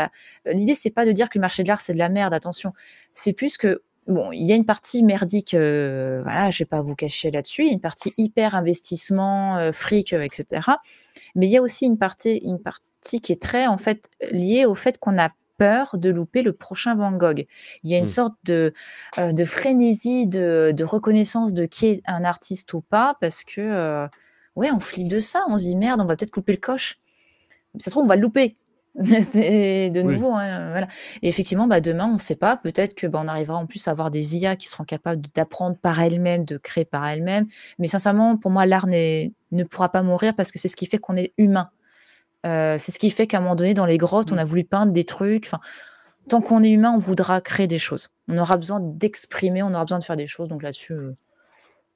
S4: l'idée c'est pas de dire que le marché de l'art c'est de la merde, attention, c'est plus que bon, il y a une partie merdique, voilà, je vais pas vous cacher là-dessus, il y a une partie hyper investissement, fric, etc. Mais il y a aussi une partie qui est très en fait liée au fait qu'on a peur de louper le prochain Van Gogh. Il y a une sorte de frénésie, de reconnaissance de qui est un artiste ou pas, parce que on flippe de ça, on se dit merde, on va peut-être louper le coche. Ça se trouve, on va le louper. C'est de
S1: Oui.
S4: nouveau, hein, voilà. Et effectivement, demain, on ne sait pas. Peut-être que on arrivera en plus à avoir des IA qui seront capables d'apprendre par elles-mêmes, de créer par elles-mêmes. Mais sincèrement, pour moi, l'art ne pourra pas mourir parce que c'est ce qui fait qu'on est humain. C'est ce qui fait qu'à un moment donné, dans les grottes, on a voulu peindre des trucs. Enfin, tant qu'on est humain, on voudra créer des choses. On aura besoin d'exprimer, on aura besoin de faire des choses. Donc là-dessus,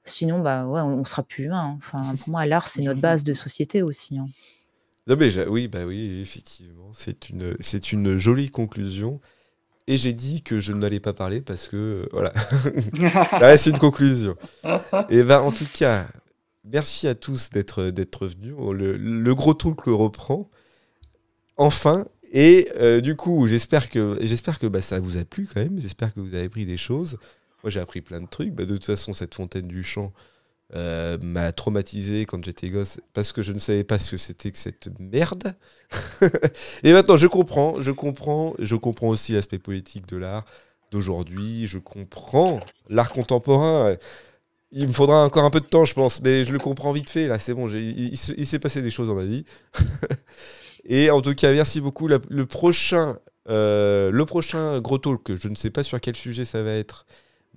S4: sinon, on sera plus humain, hein. Enfin, pour moi, l'art, c'est notre base de société aussi, hein.
S1: Non, mais oui, effectivement, c'est une jolie conclusion. Et j'ai dit que je n'allais pas parler parce que, voilà, ça reste une conclusion. Et en tout cas, merci à tous d'être venus. Le gros truc le reprend. Enfin. Et du coup, j'espère que ça vous a plu quand même. J'espère que vous avez appris des choses. Moi, j'ai appris plein de trucs. De toute façon, cette fontaine du champ m'a traumatisé quand j'étais gosse parce que je ne savais pas ce que c'était que cette merde. Et maintenant, je comprends aussi l'aspect poétique de l'art d'aujourd'hui. Je comprends l'art contemporain. Il me faudra encore un peu de temps, je pense, mais je le comprends vite fait. Là, c'est bon, il s'est passé des choses dans ma vie. Et en tout cas, merci beaucoup. Le prochain gros talk, je ne sais pas sur quel sujet ça va être,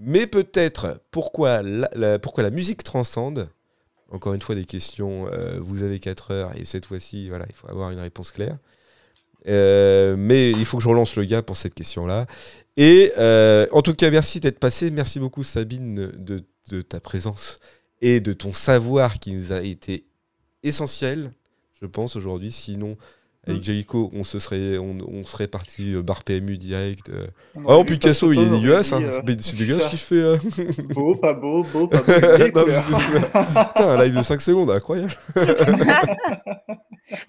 S1: mais peut-être pourquoi la musique transcende. Encore une fois, des questions. Vous avez 4 heures et cette fois-ci, voilà, il faut avoir une réponse claire. Mais il faut que je relance le gars pour cette question-là. Et en tout cas, merci d'être passé. Merci beaucoup, Sabine, de ta présence et de ton savoir qui nous a été essentiel, je pense, aujourd'hui. Sinon, avec Jericho, on serait parti bar PMU direct. Oh, Picasso, il est dégueulasse. C'est dégueulasse ce qu'il fait.
S5: Beau, pas beau, des couleurs.
S1: Putain, un live de 5 secondes, incroyable.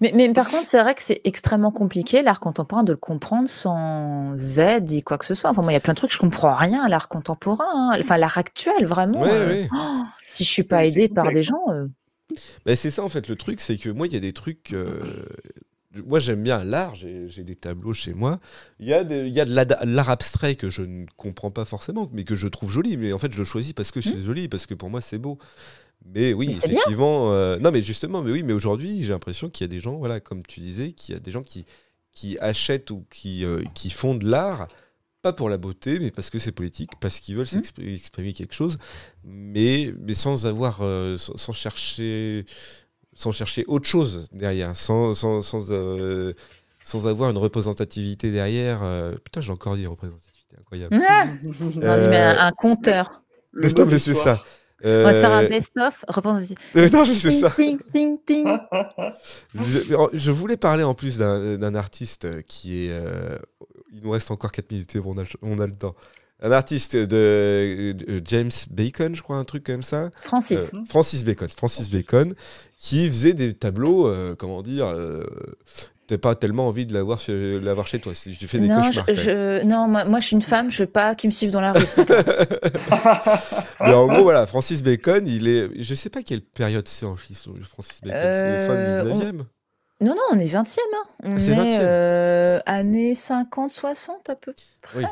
S4: mais par contre, c'est vrai que c'est extrêmement compliqué, l'art contemporain, de le comprendre sans aide et quoi que ce soit. Enfin, moi, il y a plein de trucs, je comprends rien à l'art contemporain, hein. Enfin, l'art actuel, vraiment.
S1: Ouais.
S4: Si je suis pas aidée par des gens...
S1: c'est ça, en fait, le truc, c'est que moi, il y a des trucs... Moi, j'aime bien l'art, j'ai des tableaux chez moi. Il y a de l'art abstrait que je ne comprends pas forcément, mais que je trouve joli. Mais en fait, je le choisis parce que c'est joli, parce que pour moi, c'est beau. Mais oui,
S4: mais
S1: effectivement... non, mais justement, mais aujourd'hui, j'ai l'impression qu'il y a des gens, voilà, comme tu disais, qu'il y a des gens qui achètent ou qui font de l'art, pas pour la beauté, mais parce que c'est politique, parce qu'ils veulent exprimer quelque chose, mais sans avoir... sans chercher autre chose derrière, sans avoir une représentativité derrière. Putain, j'ai encore dit représentativité, incroyable.
S4: On dit, mais un compteur.
S1: Mais c'est ça.
S4: On va te faire un
S1: Euh,
S4: best-of. Repense.
S1: non, je sais
S4: Ting,
S1: ça.
S4: ting, ting, ting.
S1: Je voulais parler en plus d'un artiste qui est. Il nous reste encore 4 minutes, et bon, on a le temps. Un artiste de James Bacon, je crois, un truc comme ça.
S4: Francis.
S1: Francis Bacon, qui faisait des tableaux, comment dire, t'as pas tellement envie de l'avoir chez toi. Si tu fais des
S4: Non,
S1: cauchemars. quand même.
S4: non, moi, je suis une femme, je veux pas qu'ils me suivent dans la rue. ce matin.
S1: Mais en gros, voilà, Francis Bacon, je sais pas quelle période c'est en Francis Bacon. C'est fin du 19e.
S4: Non, on est 20e. Hein. On
S1: C'est
S4: est
S1: 20e.
S4: années 50, 60 à peu près.
S1: Oui.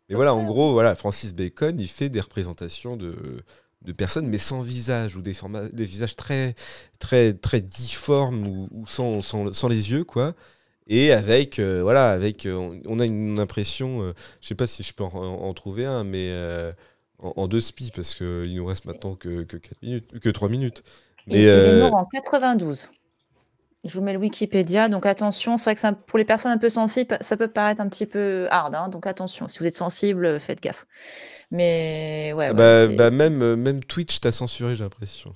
S1: Mais voilà, en gros, voilà, Francis Bacon, il fait des représentations de personnes, mais sans visage, ou des visages très, très, très difformes, ou sans les yeux, quoi. Et avec, on a une impression, je sais pas si je peux en trouver un, mais en 2 spies, parce qu'il nous reste maintenant que 4 minutes, que 3 minutes. Mais,
S4: Il est mort en 92. Je vous mets le Wikipédia, donc attention, c'est vrai que pour les personnes un peu sensibles, ça peut paraître un petit peu hard, hein, donc attention, si vous êtes sensible, faites gaffe. Mais ouais,
S1: même Twitch t'a censuré, j'ai l'impression.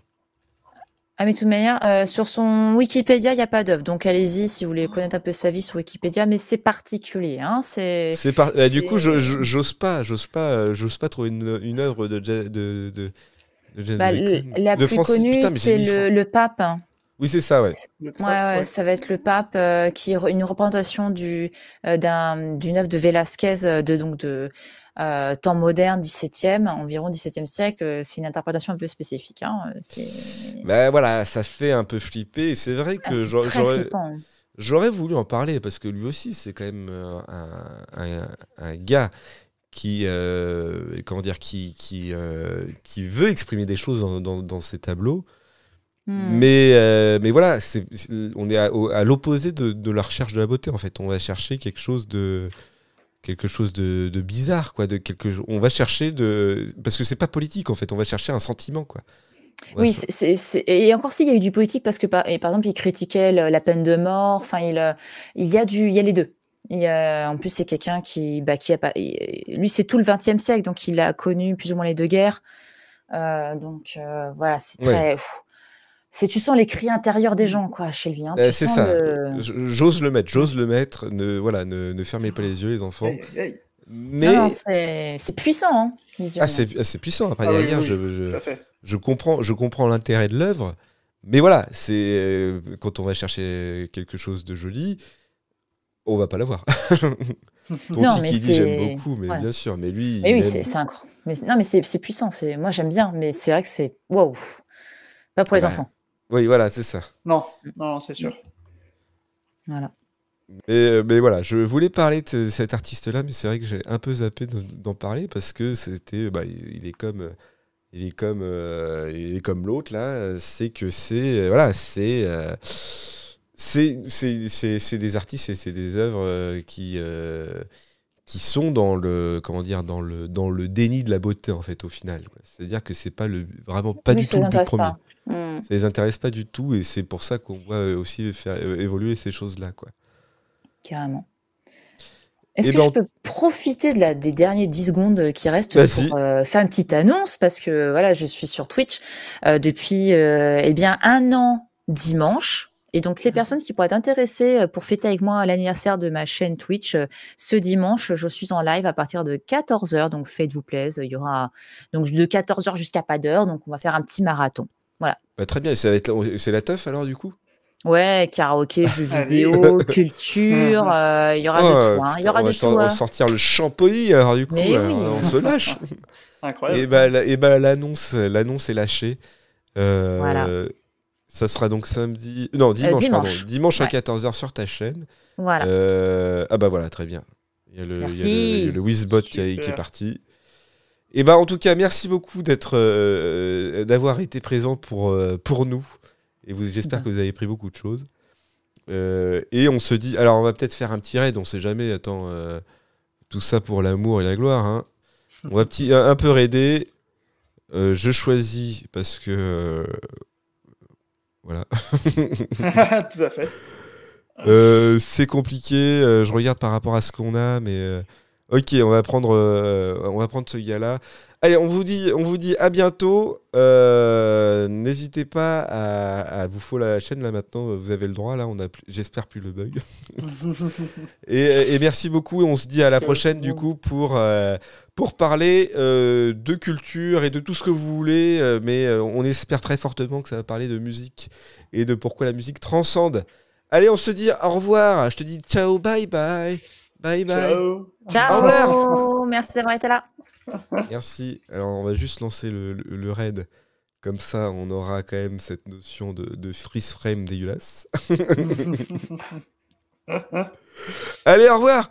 S4: Ah mais de toute manière, sur son Wikipédia, il n'y a pas d'œuvre, donc allez-y si vous voulez connaître un peu sa vie sur Wikipédia, mais c'est particulier, hein,
S1: Du coup, j'ose pas trouver une œuvre de James Bacon.
S4: La plus connue,
S1: Putain, mais
S4: c'est
S1: j'ai
S4: le pape. Hein.
S1: Oui, c'est ça, ouais.
S4: Ouais, ça va être le pape qui est une représentation d'une œuvre de Velázquez de temps moderne, 17e, environ 17e siècle. C'est une interprétation un peu spécifique. Hein.
S1: Bah voilà, ça fait un peu flipper. Et c'est vrai que
S4: c'est très flippant.
S1: J'aurais voulu en parler parce que lui aussi, c'est quand même un gars qui veut exprimer des choses dans ses tableaux. Mais voilà, on est à l'opposé de la recherche de la beauté, en fait. On va chercher quelque chose de bizarre, quoi. On va chercher parce que c'est pas politique, en fait. On va chercher un sentiment, quoi.
S4: Oui, et encore s'il y a eu du politique parce que par exemple il critiquait la peine de mort. Enfin, il y a les deux. En plus, c'est quelqu'un qui a pas. Lui, c'est tout le XXe siècle, donc il a connu plus ou moins les 2 guerres. Voilà, c'est très. Tu sens les cris intérieurs des gens, quoi, chez lui. Hein.
S1: C'est ça. J'ose le mettre. Ne fermez pas les yeux, les enfants. Mais
S4: non, c'est puissant, hein, visuellement.
S1: C'est puissant. Après, derrière, je comprends l'intérêt de l'œuvre. Mais voilà, c'est quand on va chercher quelque chose de joli, on va pas l'avoir. Tonti qui dit j'aime beaucoup, mais bien sûr. Mais lui,
S4: oui, c'est incroyable. Mais c'est puissant. Moi, j'aime bien, mais c'est vrai que c'est waouh. Pas pour les enfants.
S1: Oui, voilà, c'est ça.
S5: Non, c'est sûr.
S4: Voilà.
S1: Mais voilà, je voulais parler de cet artiste-là, mais c'est vrai que j'ai un peu zappé d'en parler parce que c'était, il est comme l'autre là. C'est que c'est des artistes et c'est des œuvres qui sont dans le déni de la beauté, en fait, au final. C'est-à-dire que c'est pas vraiment pas du tout le but premier. Ça les intéresse pas du tout, et c'est pour ça qu'on doit aussi faire évoluer ces choses-là, quoi.
S4: Carrément. Est-ce que je peux profiter des derniers 10 secondes qui restent pour faire une petite annonce, parce que voilà, je suis sur Twitch depuis 1 an dimanche. Et donc, les personnes qui pourraient être intéressées pour fêter avec moi l'anniversaire de ma chaîne Twitch, ce dimanche, je suis en live à partir de 14h, donc faites-vous plaisir. Il y aura donc de 14h jusqu'à pas d'heure, donc on va faire un petit marathon. Voilà.
S1: Très bien, c'est la teuf alors, du coup ?
S4: Ouais, karaoké, jeux vidéo, culture, il y aura de tout. Hein. Il y aura de tout.
S1: On va sortir le champomis, alors du coup, on se lâche.
S5: Incroyable.
S1: Et l'annonce est lâchée.
S4: Voilà.
S1: Ça sera donc dimanche à 14h sur ta chaîne.
S4: Voilà.
S1: Voilà, très bien. Il y a le Wizbot qui est parti. Et en tout cas, merci beaucoup d'avoir été présent pour nous. Et j'espère que vous avez pris beaucoup de choses. Et on se dit, alors on va peut-être faire un petit raid, on sait jamais, tout ça pour l'amour et la gloire. Hein. On va un peu raider. Je choisis parce que... voilà.
S5: Tout à fait.
S1: C'est compliqué, je regarde par rapport à ce qu'on a, mais... Ok, on va prendre ce gars-là. Allez, on vous dit à bientôt. N'hésitez pas à vous follow la chaîne là maintenant. Vous avez le droit là. J'espère plus le bug. et merci beaucoup. On se dit à la prochaine du coup pour parler de culture et de tout ce que vous voulez. Mais on espère très fortement que ça va parler de musique et de pourquoi la musique transcende. Allez, on se dit au revoir. Je te dis ciao, bye bye. Bye bye.
S5: Ciao.
S4: Ciao. Merci d'avoir été là.
S1: Merci. Alors, on va juste lancer le raid. Comme ça, on aura quand même cette notion de freeze frame dégueulasse. Allez, au revoir.